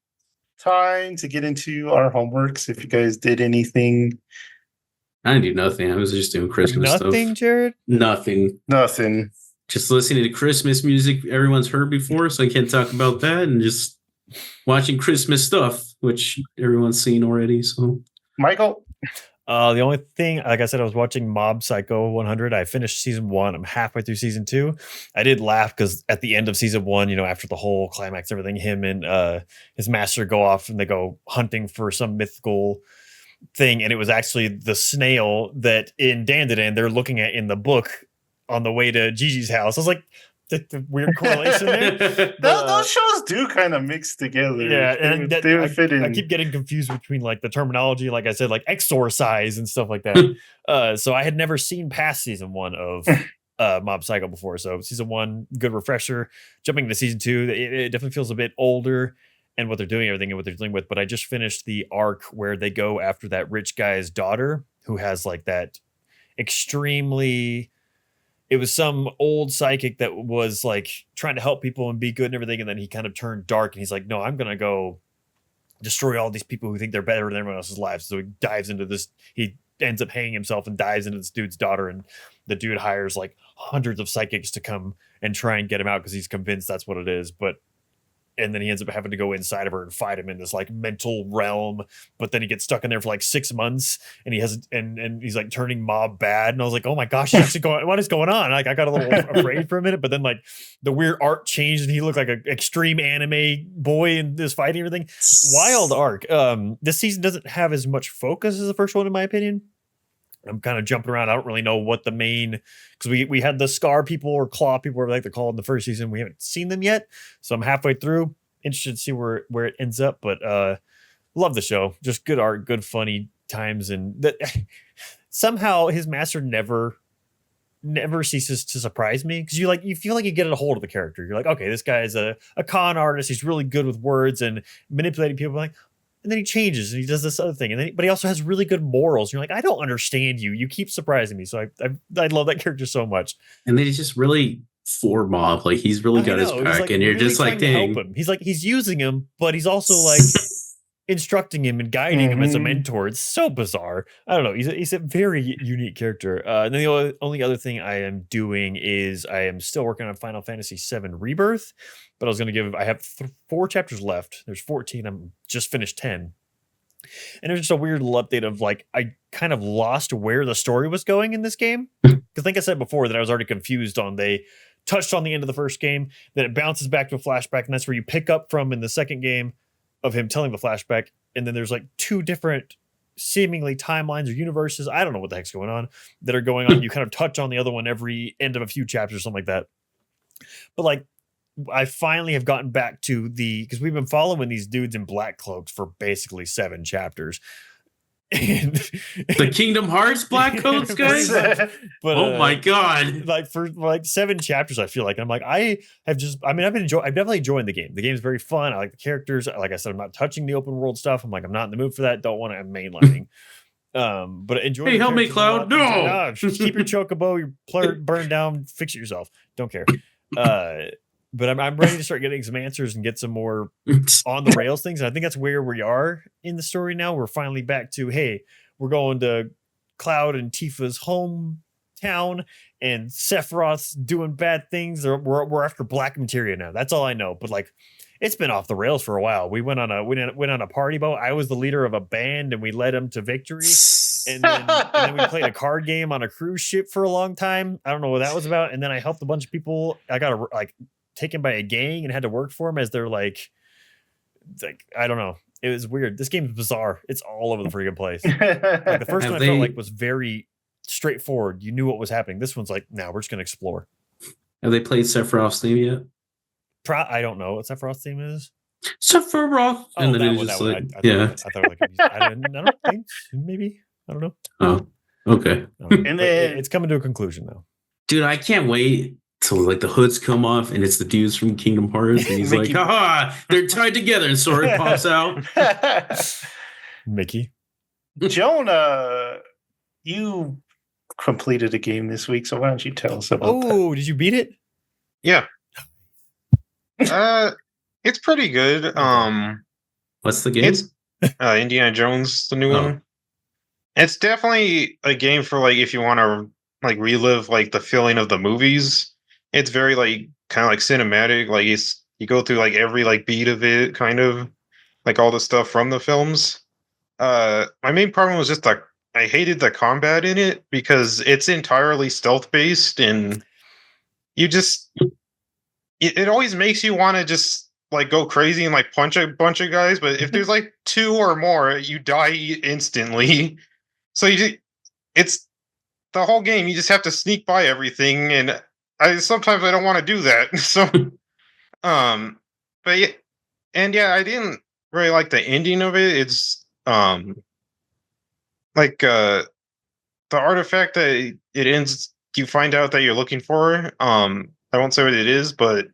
time to get into our homeworks. If you guys did anything, I didn't do nothing. I was just doing Christmas stuff. Nothing, Jared. Nothing. Just listening to Christmas music everyone's heard before, so I can't talk about that, and just watching Christmas stuff, which everyone's seen already. So, Michael. The only thing, like I said, I was watching Mob Psycho 100. I finished season 1. I'm halfway through season 2. I did laugh because at the end of season 1, after the whole climax, everything, him and his master go off and they go hunting for some mythical thing, and it was actually the snail that in Dandadan they're looking at in the book on the way to Gigi's house. I was like, the weird correlation there. Those shows do kind of mix together. Yeah, and they would fit in. I keep getting confused between like the terminology, like I said, like exorcise and stuff like that. So I had never seen past season 1 of Mob Psycho before. So season 1, good refresher. Jumping to season 2, it definitely feels a bit older and what they're doing, everything and what they're dealing with. But I just finished the arc where they go after that rich guy's daughter who has like that extremely. It was some old psychic that was like trying to help people and be good and everything. And then he kind of turned dark and he's like, no, I'm going to go destroy all these people who think they're better than everyone else's lives. So he dives into this. He ends up hanging himself and dives into this dude's daughter. And the dude hires like hundreds of psychics to come and try and get him out because he's convinced that's what it is. And then he ends up having to go inside of her and fight him in this like mental realm. But then he gets stuck in there for like 6 months and he has, and he's like turning mob bad. And I was like, oh my gosh, he's actually going, what is going on? Like I got a little afraid for a minute, but then like the weird art changed and he looked like an extreme anime boy in this fighting and everything. Wild arc. This season doesn't have as much focus as the first one, in my opinion. I'm kind of jumping around. I don't really know what the main, because we had the Scar people or Claw people, whatever like they're called in the first season. We haven't seen them yet, so I'm halfway through. Interested to see where it ends up, but love the show. Just good art, good funny times, and that somehow his master never ceases to surprise me because you feel like you get a hold of the character. You're like, okay, this guy is a con artist. He's really good with words and manipulating people. Like. And then he changes and he does this other thing. And then, but he also has really good morals. You're like, I don't understand you. You keep surprising me. So I love that character so much. And then he's just really for Mob. Like he's really got his back. Like, and you're really just like, dang. help him. He's using him, but he's also like instructing him and guiding him as a mentor. It's so bizarre. I don't know. He's a very unique character. And then the only other thing I am doing is I am still working on Final Fantasy VII Rebirth. But I have 4 chapters left. There's 14. I'm just finished 10. And there's just a weird little update of like, I kind of lost where the story was going in this game. Because like I said before that I was already confused on, they touched on the end of the first game, then it bounces back to a flashback. And that's where you pick up from in the second game of him telling the flashback. And then there's like 2 different seemingly timelines or universes. I don't know what the heck's going on that are going on. You kind of touch on the other one every end of a few chapters or something like that. But like, I finally have gotten back to because we've been following these dudes in black cloaks for basically 7 chapters. And the Kingdom Hearts black coats, guys. But, oh my god! Like for like 7 chapters, I feel like I'm like I've definitely enjoying the game. The game's very fun. I like the characters. Like I said, I'm not touching the open world stuff. I'm like I'm not in the mood for that. Don't want to mainlining. But enjoy. Hey, help me, Cloud! No, just keep your chocobo. Your burn down. Fix it yourself. Don't care. But I'm ready to start getting some answers and get some more on the rails things. And I think that's where we are in the story now. We're finally back to, hey, we're going to Cloud and Tifa's hometown, and Sephiroth's doing bad things. We're after Black Materia now. That's all I know. But like, it's been off the rails for a while. We went on a party boat. I was the leader of a band, and we led them to victory. And then we played a card game on a cruise ship for a long time. I don't know what that was about. And then I helped a bunch of people. I got taken by a gang and had to work for them as they're like I don't know. It was weird. This game is bizarre. It's all over the freaking place. Like the first one I felt like was very straightforward. You knew what was happening. This one's like, now we're just gonna explore. Have they played Sephiroth's theme yet? I don't know what Sephiroth's theme is. Sephiroth. Oh, and then that it one, just that one. like, I thought like I don't think maybe. I don't know. Oh, okay. And then it's coming to a conclusion though. Dude, I can't wait till like the hoods come off and it's the dudes from Kingdom Hearts and he's like, haha, they're tied together, and Sword pops out. Mickey. Jonah, you completed a game this week, so why don't you tell us about that? Oh, did you beat it? Yeah. It's pretty good. What's the game? It's Indiana Jones, the new one. It's definitely a game for like if you want to like relive like the feeling of the movies. It's very like kind of like cinematic. Like you go through like every like beat of it, kind of like all the stuff from the films. My main problem was just that I hated the combat in it because it's entirely stealth based, and you just it always makes you want to just like go crazy and like punch a bunch of guys. But if there's like 2 or more, you die instantly. So it's the whole game. You just have to sneak by everything, and sometimes I don't want to do that. So, but yeah, and yeah, I didn't really like the ending of it. It's like the artifact that it ends. You find out that you're looking for. I won't say what it is, but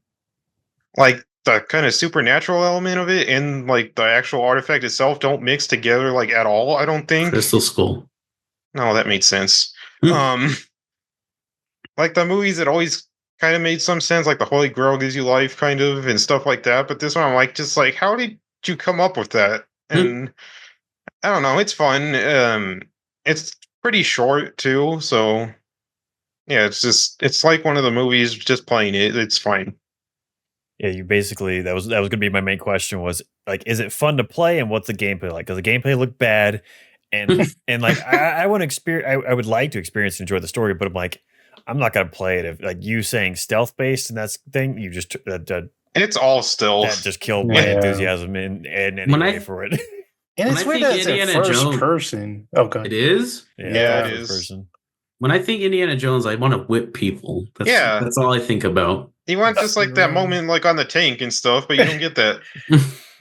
like the kind of supernatural element of it and like the actual artifact itself don't mix together like at all. I don't think. Crystal Skull. No, that made sense. Hmm. Like the movies, it always kind of made some sense, like the Holy Grail gives you life, kind of, and stuff like that. But this one, I'm like, just like, how did you come up with that? And I don't know, it's fun. It's pretty short too, so yeah, it's like one of the movies. Just playing it, it's fine. Yeah, you basically that was gonna be my main question was like, is it fun to play and what's the gameplay like? Because the gameplay looked bad, and like I want to experience, I would like to experience and enjoy the story, but I'm like, I'm not gonna play it if like you saying stealth based and that's the thing you just that It's all stealth. just killed my Yeah. enthusiasm in any When I- way for it. And When it's I weird think that it's in Indiana first Jones- person. Oh, good. It is. Yeah, it's it first is. person. When I think Indiana Jones, I want to whip people. Yeah. That's all I think about. You want just like that Right. moment, like on the tank and stuff, but you don't get that.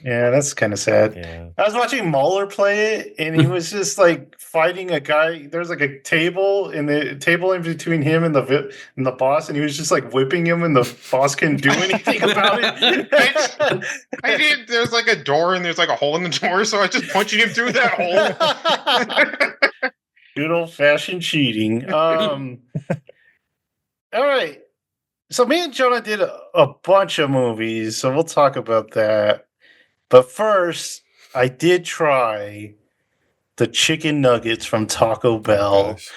Yeah, that's kind of sad. Yeah. I was watching Mueller play it, and he was just like fighting a guy. There's like a table, and the table in between him and the boss, and he was just like whipping him, and the boss couldn't do anything about it. I did. There's like a door, and there's like a hole in the door, so I just punching him through that hole. Good old fashioned cheating. All right. So me and Jonah did a bunch of movies, so we'll talk about that. But first, I did try the chicken nuggets from Taco Bell. Gosh.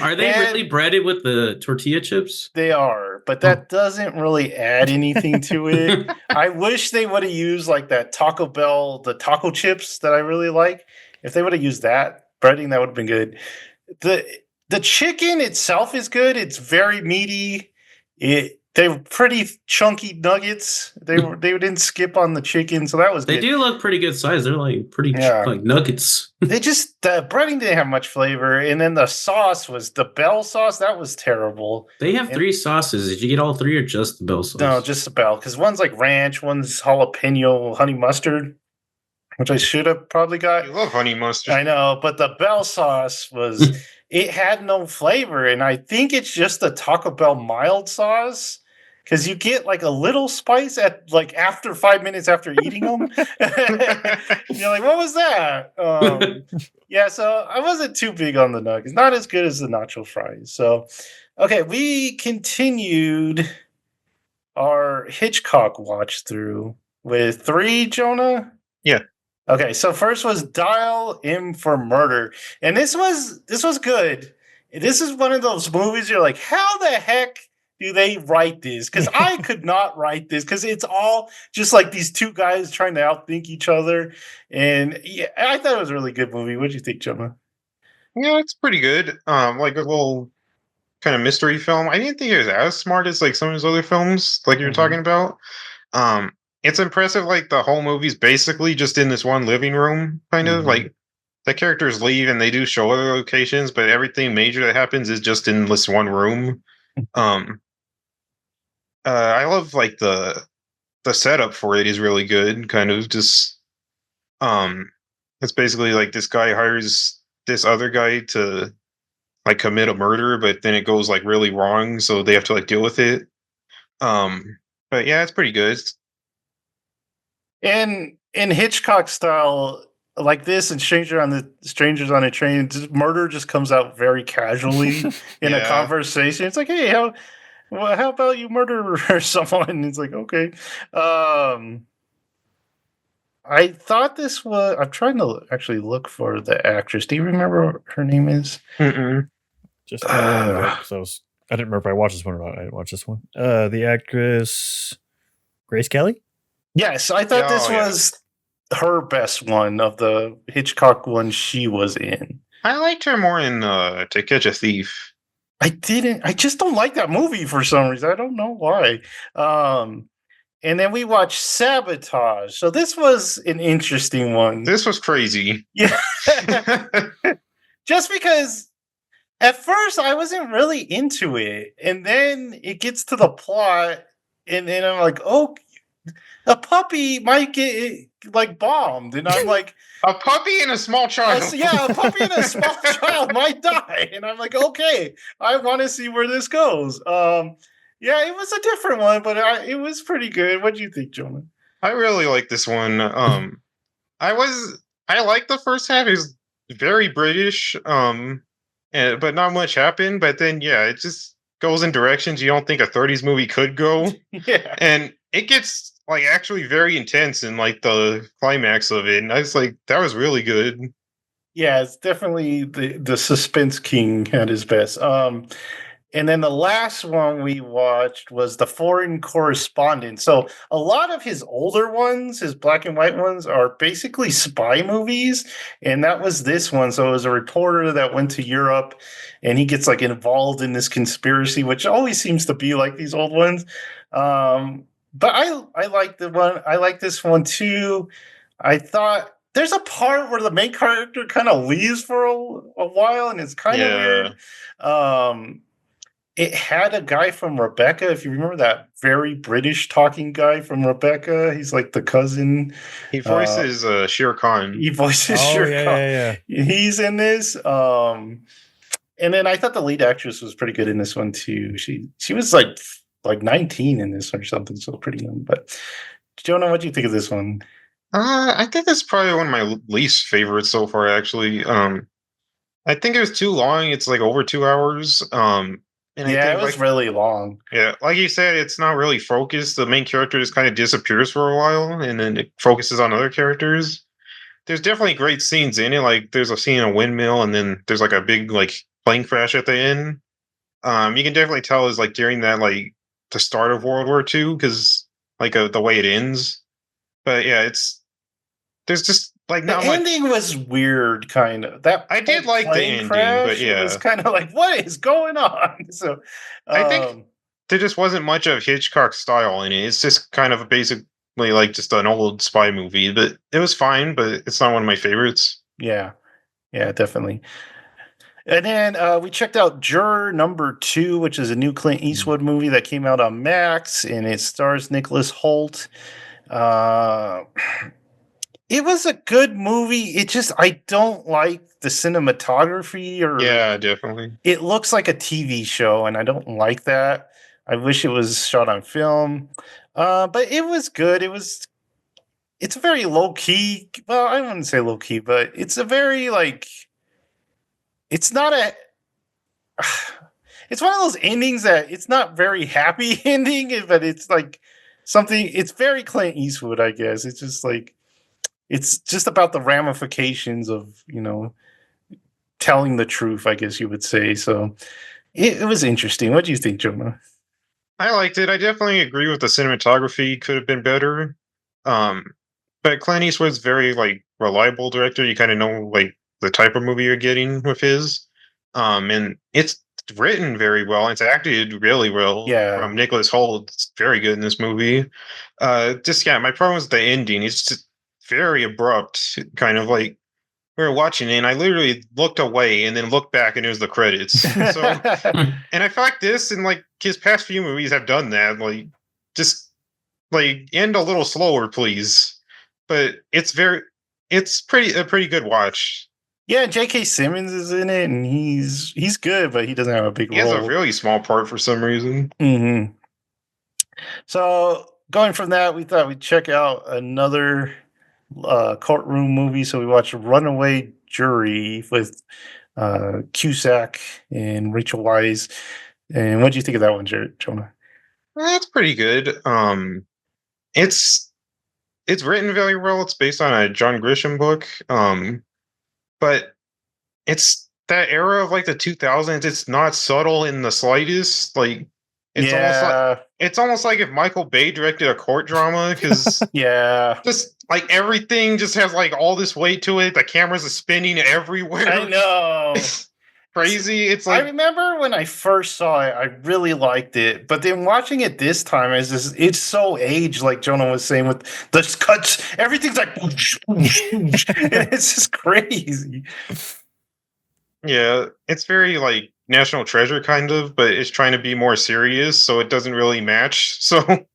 Are they And really breaded with the tortilla chips? They are, but that doesn't really add anything to it. I wish they would have used like that Taco Bell, the taco chips that I really like. If they would have used that breading, that would have been good. The chicken itself is good. It's very meaty. They were pretty chunky nuggets. They didn't skip on the chicken, so that was They good. do look pretty good size. They're like pretty Yeah. like nuggets. They just the breading didn't have much flavor, and then the sauce was the Bell sauce. That was terrible. They have And- 3 sauces. Did you get all 3 or just the Bell sauce? No, just the Bell, because one's like ranch, one's jalapeno, honey mustard, which I should have probably got. I love honey mustard. I know, but the Bell sauce was it had no flavor, and I think it's just the Taco Bell mild sauce. Because you get like a little spice at like after 5 minutes after eating them. You're like, what was that? Yeah, so I wasn't too big on the nuggets. Not as good as the nacho fries. So, okay, we continued our Hitchcock watch through with 3, Jonah? Yeah. Okay, so first was Dial M for Murder. And this was good. This is one of those movies you're like, how the heck do they write this? Because I could not write this because it's all just like these two guys trying to outthink each other. And yeah, I thought it was a really good movie. What do you think, Jonah? Yeah, it's pretty good. Like a little kind of mystery film. I didn't think it was as smart as like some of his other films, like you're Mhm. talking about. It's impressive. Like the whole movie's basically just in this one living room, kind of Mhm. like the characters leave and they do show other locations, but everything major that happens is just in this one room. I love like the setup for it is really good. Kind of just it's basically like this guy hires this other guy to like commit a murder, but then it goes like really wrong, so they have to like deal with it. But yeah, it's pretty good. And in Hitchcock style, like this and Strangers on a Train, murder just comes out very casually in a Yeah. conversation. It's like, hey, how about you murder someone? And it's like, okay. I thought this was. I'm trying to actually look for the actress. Do you remember what her name is? Mm-mm. Just so I didn't remember if I watched this one or not. I didn't watch this one. The actress Grace Kelly. Yes, I thought this Oh, yeah. was her best one of the Hitchcock ones she was in. I liked her more in To Catch a Thief. I just don't like that movie for some reason. I don't know why. And then we watched Sabotage. So this was an interesting one. This was crazy. Yeah. Just because At first, I wasn't really into it, and then it gets to the plot, and then I'm like, "Oh, a puppy might get like bombed," and I'm like, A puppy and a small child. "Yeah, a puppy and a small child might die," and I'm like, "Okay, I want to see where this goes." Yeah, it was a different one, but it was pretty good. What do you think, Jonah? I really like this one. I like the first half. It was very British. But not much happened. But then, yeah, it just goes in directions you don't think a '30s movie could go, Yeah. and it gets like actually very intense in like the climax of it. And I was like, that was really good. Yeah, it's definitely the suspense king at his best. And then the last one we watched was The Foreign Correspondent. So a lot of his older ones, his black and white ones, are basically spy movies, and that was this one. So it was a reporter that went to Europe, and he gets like involved in this conspiracy, which always seems to be like these old ones. But I like the one. I like this one too. I thought there's a part where the main character kind of leaves for a while, and it's kind of Yeah. weird. It had a guy from Rebecca, if you remember that very British talking guy from Rebecca. He's like the cousin. He voices Shere Khan. He voices Oh, Shere yeah, Khan. yeah, yeah. He's in this. And then I thought the lead actress was pretty good in this one too. She was like 19 in this or something, so pretty young. But Jonah, what do you think of this one? I think that's probably one of my least favorites so far. Actually, I think it was too long. It's like over 2 hours. And I Yeah, think it was like really long. yeah, like you said, it's not really focused. The main character just kind of disappears for a while, and then it focuses on other characters. There's definitely great scenes in it. Like there's a scene in a windmill, and then there's like a big like plane crash at the end. You can definitely tell is like during that like the start of World War II because like the way it ends. But yeah, there's just like The not much. ending was weird, kind of. That I did whole like the plane ending, crash, but it was yeah. kind of like, what is going on? So, I think there just wasn't much of Hitchcock style in it. It's just kind of basically like just an old spy movie. But it was fine, but it's not one of my favorites. yeah, definitely. And then we checked out Juror #2, which is a new Clint Eastwood movie that came out on Max, and it stars Nicholas Holt. Uh, it was a good movie. It just I don't like the cinematography, or Yeah, definitely. it looks like a TV show, and I don't like that. I wish it was shot on film. But it was good. It's very low key. Well, I wouldn't say low key, but it's a very like it's not a it's one of those endings that it's not very happy ending, but it's like something it's very Clint Eastwood, I guess. It's just like it's just about the ramifications of, telling the truth, I guess you would say. So it was interesting. What do you think, Jonah? I liked it. I definitely agree with the cinematography could have been better. But Clint Eastwood's very like reliable director. You kind of know like the type of movie you're getting with his. And it's written very well. It's acted really well. Yeah. From Nicholas Hoult. It's very good in this movie. My problem was the ending. It's just very abrupt, kind of like we were watching it and I literally looked away and then looked back and it was the credits. So and I feel like this and like his past few movies have done that. Like just like end a little slower, please. But it's a pretty good watch. Yeah, J.K. Simmons is in it, and he's good, but he doesn't have a big He role. has a really small part for some reason. Mm-hmm. So going from that, we thought we'd check out another courtroom movie. So we watched Runaway Jury with Cusack and Rachel Weisz. And what do you think of that one, Jonah? That's pretty good. It's written very well. It's based on a John Grisham book. But it's that era of like the 2000s. It's not subtle in the slightest. Like it's almost like if Michael Bay directed a court drama because yeah, just like everything just has like all this weight to it. The cameras are spinning everywhere. I know. Crazy. It's like I remember when I first saw it, I really liked it, but then watching it this time, it's so aged, like Jonah was saying, with the cuts, everything's like, and it's just crazy. Yeah, it's very like National Treasure kind of, but it's trying to be more serious, so it doesn't really match. So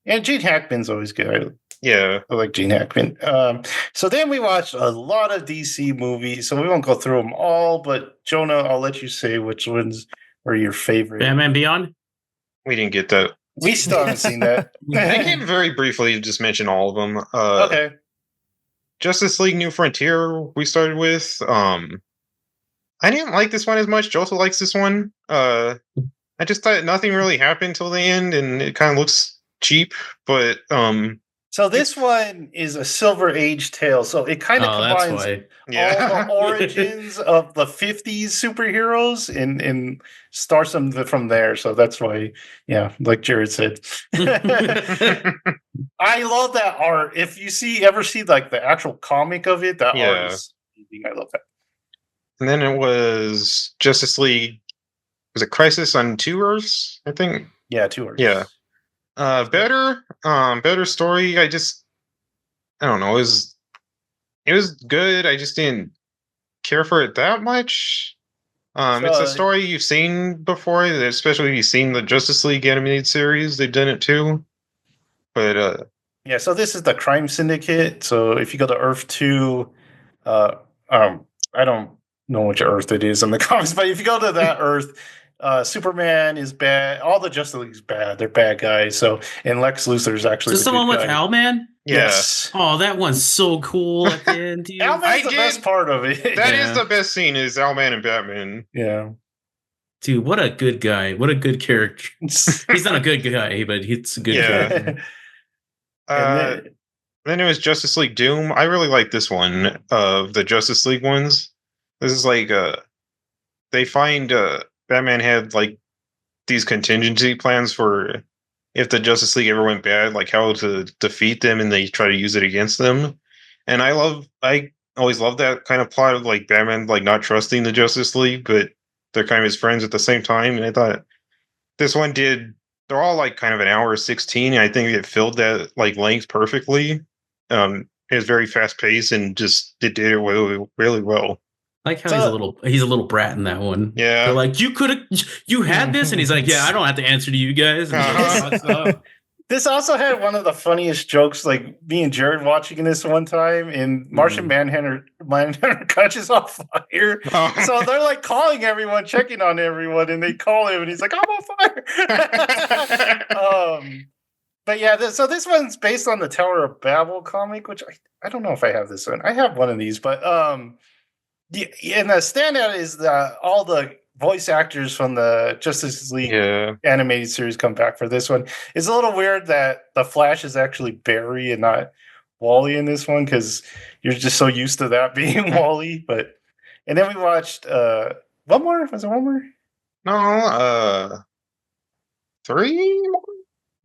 And Gene Hackman's always good. yeah, I like Gene Hackman. So then we watched a lot of DC movies. So we won't go through them all, but Jonah, I'll let you say which ones were your favorite. Batman Beyond. we didn't get that. We still haven't seen that. I can very briefly just mention all of them. Okay. Justice League New Frontier we started with. I didn't like this one as much. Joseph likes this one. I just thought nothing really happened till the end, and it kind of looks cheap. But So this one is a Silver Age tale. So it kind of Oh, that's combines why. yeah, all the origins of the 50s superheroes and starts them from there. So that's why, yeah, like Jared said. I love that art. If you ever see like the actual comic of it, that art Yeah. is amazing. I love that. and then it was Justice League. Was it Crisis on Two Earths? I think. Yeah, 2 arts. Yeah. Better story. I don't know. It was good. I just didn't care for it that much. It's a So- story you've seen before, especially if you've seen the Justice League animated series. They've done it too. But Yeah, so this is the Crime Syndicate. So if you go to Earth 2, I don't know which Earth it is in the comics, but if you go to that Earth, Superman is bad. All the Justice League is bad. They're bad guys. So, and Lex Luthor is actually Is this the one with Owlman? yeah, Yes. Oh, that one's so cool at the end, dude. Owlman's I the did- best part of it. that is Yeah. the best scene. Is Owlman and Batman? yeah. Dude, what a good guy. What a good character. He's not a good guy, but he's a good Yeah. character. Uh, then it was Justice League Doom. I really like this one of the Justice League ones. This is like they find Batman had like these contingency plans for if the Justice League ever went bad, like how to defeat them, and they try to use it against them. And I always love that kind of plot of like Batman like not trusting the Justice League, but they're kind of his friends at the same time. And I thought this one did. They're all like kind of an hour 16, and I think it filled that like length perfectly. It was very fast paced and just it did it really, really well. Like how So- he's a little brat in that one. Yeah. They're like, you had this, and he's like, yeah, I don't have to answer to you guys. And he just walks off. This also had one of the funniest jokes, like me and Jared watching this one time, and Martian Manhunter catches on fire. So they're like calling everyone, checking on everyone, and they call him, and he's like, "I'm on fire." But yeah, so this one's based on the Tower of Babel comic, which I don't know if I have this one. I have one of these, but and the standout is all the voice actors from the Justice League yeah. animated series come back for this one. It's a little weird that the Flash is actually Barry and not Wally in this one because you're just so used to that being Wally. But and then we watched one more. Was it one more? No, three more?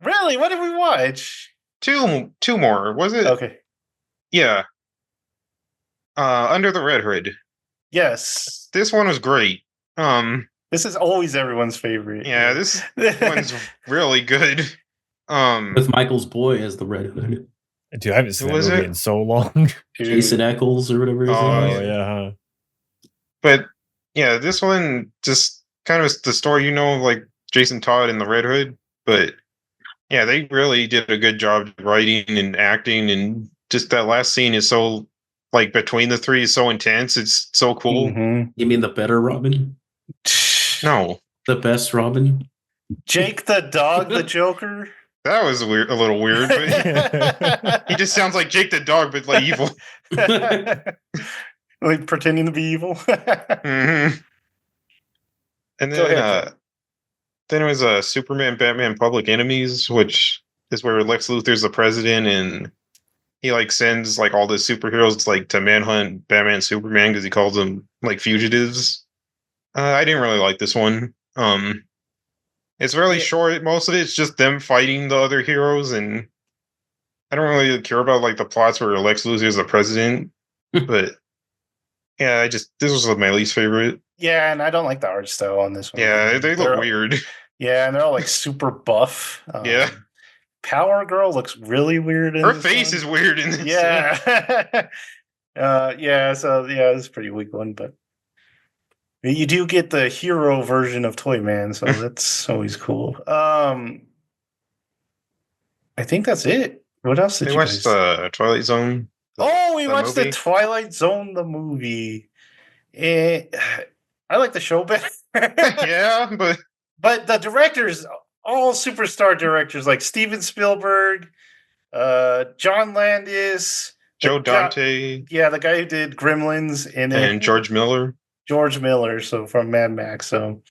Really? What did we watch? Two more. Was it? Okay. Yeah. Under the Red Hood. Yes. This one was great. This is always everyone's favorite. Yeah, this one's really good. With Michael's boy as the Red Hood. Dude, I haven't seen Who that was movie it? in so long. Dude. Jason Eccles or whatever his Oh, name Oh is. yeah, huh? But yeah, this one just kind of the story, like Jason Todd and the Red Hood. But yeah, they really did a good job writing and acting, and just that last scene is so like between the three is so intense. It's so cool. Mhm. You mean the better Robin? No, The best Robin? Jake the dog, the Joker. that was weird, a little weird. But he just sounds like Jake the dog, but like evil. Like pretending to be evil. hmm And Go then, ahead. then it was Superman, Batman, Public Enemies, which is where Lex Luthor's the president, and he like sends like all the superheroes like to manhunt Batman, and Superman because he calls them like fugitives. I didn't really like this one. It's really Yeah. short. Most of it's just them fighting the other heroes, and I don't really care about like the plots where Lex Luthor is the president. But yeah, this was my least favorite. Yeah, and I don't like the art style on this one. Yeah, they They're- look weird. Yeah, and they're all like super buff. Yeah. Power Girl looks really weird. In Her this face one. is weird in this. Yeah. Yeah. So yeah, it's a pretty weak one, but You do get the hero version of Toyman, so that's always cool. I think that's it. What else did They you watched guys? Twilight Zone. Oh, we the watched the movie? Twilight Zone, the movie. I like the show better. Yeah, but But the directors, all superstar directors like Steven Spielberg, John Landis, the Joe guy- Dante yeah, the guy who did Gremlins, and then and George Miller. George Miller, so from Mad Max. So,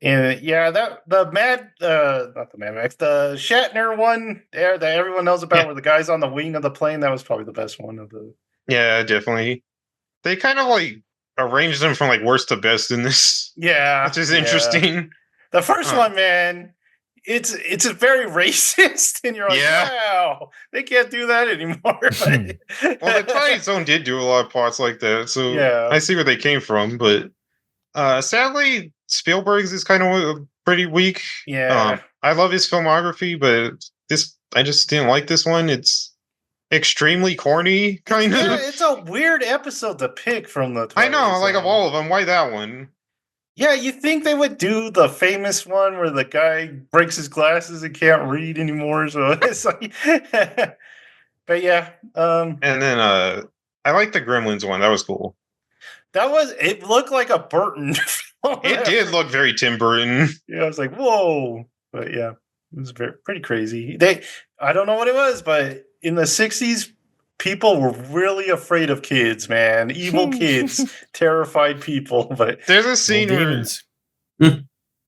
and yeah, not the Mad Max, the Shatner one there that everyone knows about, Yeah. where the guy's on the wing of the plane. That was probably the best one of the. Yeah, definitely. They kind of like arranged them from like worst to best in this, Yeah, which is yeah. interesting. The first Huh. one, man, it's a very racist, and you're like, Yeah. wow, they can't do that anymore. Well, the Twilight Zone did do a lot of plots like that, so Yeah. I see where they came from. But sadly, Spielberg's is kind of pretty weak. Yeah. I love his filmography, but I just didn't like this one. It's extremely corny, kind Yeah, of. it's a weird episode to pick from the. I know, Twilight like of Zone. all of them, why that one? Yeah, you think they would do the famous one where the guy breaks his glasses and can't read anymore? So it's like, but yeah, And then I like the Gremlins one. That was cool. it looked like a Burton. film. It did look very Tim Burton. Yeah, I was like, whoa, but yeah, it was pretty crazy. I don't know what it was, but in the '60s, people were really afraid of kids, man. Evil kids terrified people. But There's a scene Little where demons.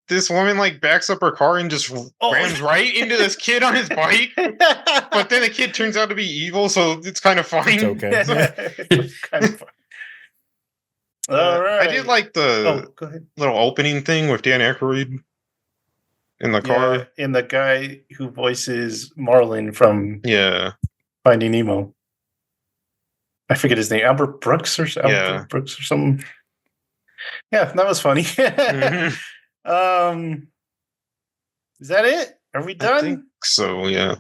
this woman like backs up her car and just rams right into this kid on his bike. But then the kid turns out to be evil, so it's kind of fine. It's okay. It's kind of fun. All right. I did like the Oh, go ahead. little opening thing with Dan Aykroyd in the car. Yeah, and the guy who voices Marlin from Yeah. Finding Nemo. I forget his name. Albert Brooks or something. Yeah, that was funny. Mhm. Is that it? Are we I done? think so, yeah.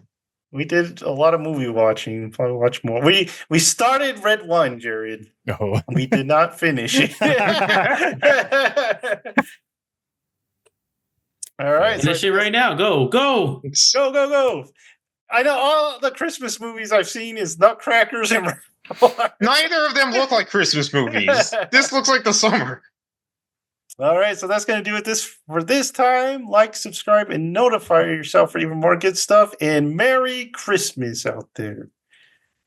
We did a lot of movie watching. Probably watch more. We started Red One, Jared. Oh. We did not finish it. All right. Finish it right now. Go. Go, go, go. I know all the Christmas movies I've seen is Nutcrackers and Neither of them look like Christmas movies. This looks like the summer. All right, so that's going to do it for this time. Like, subscribe, and notify yourself for even more good stuff. And Merry Christmas out there.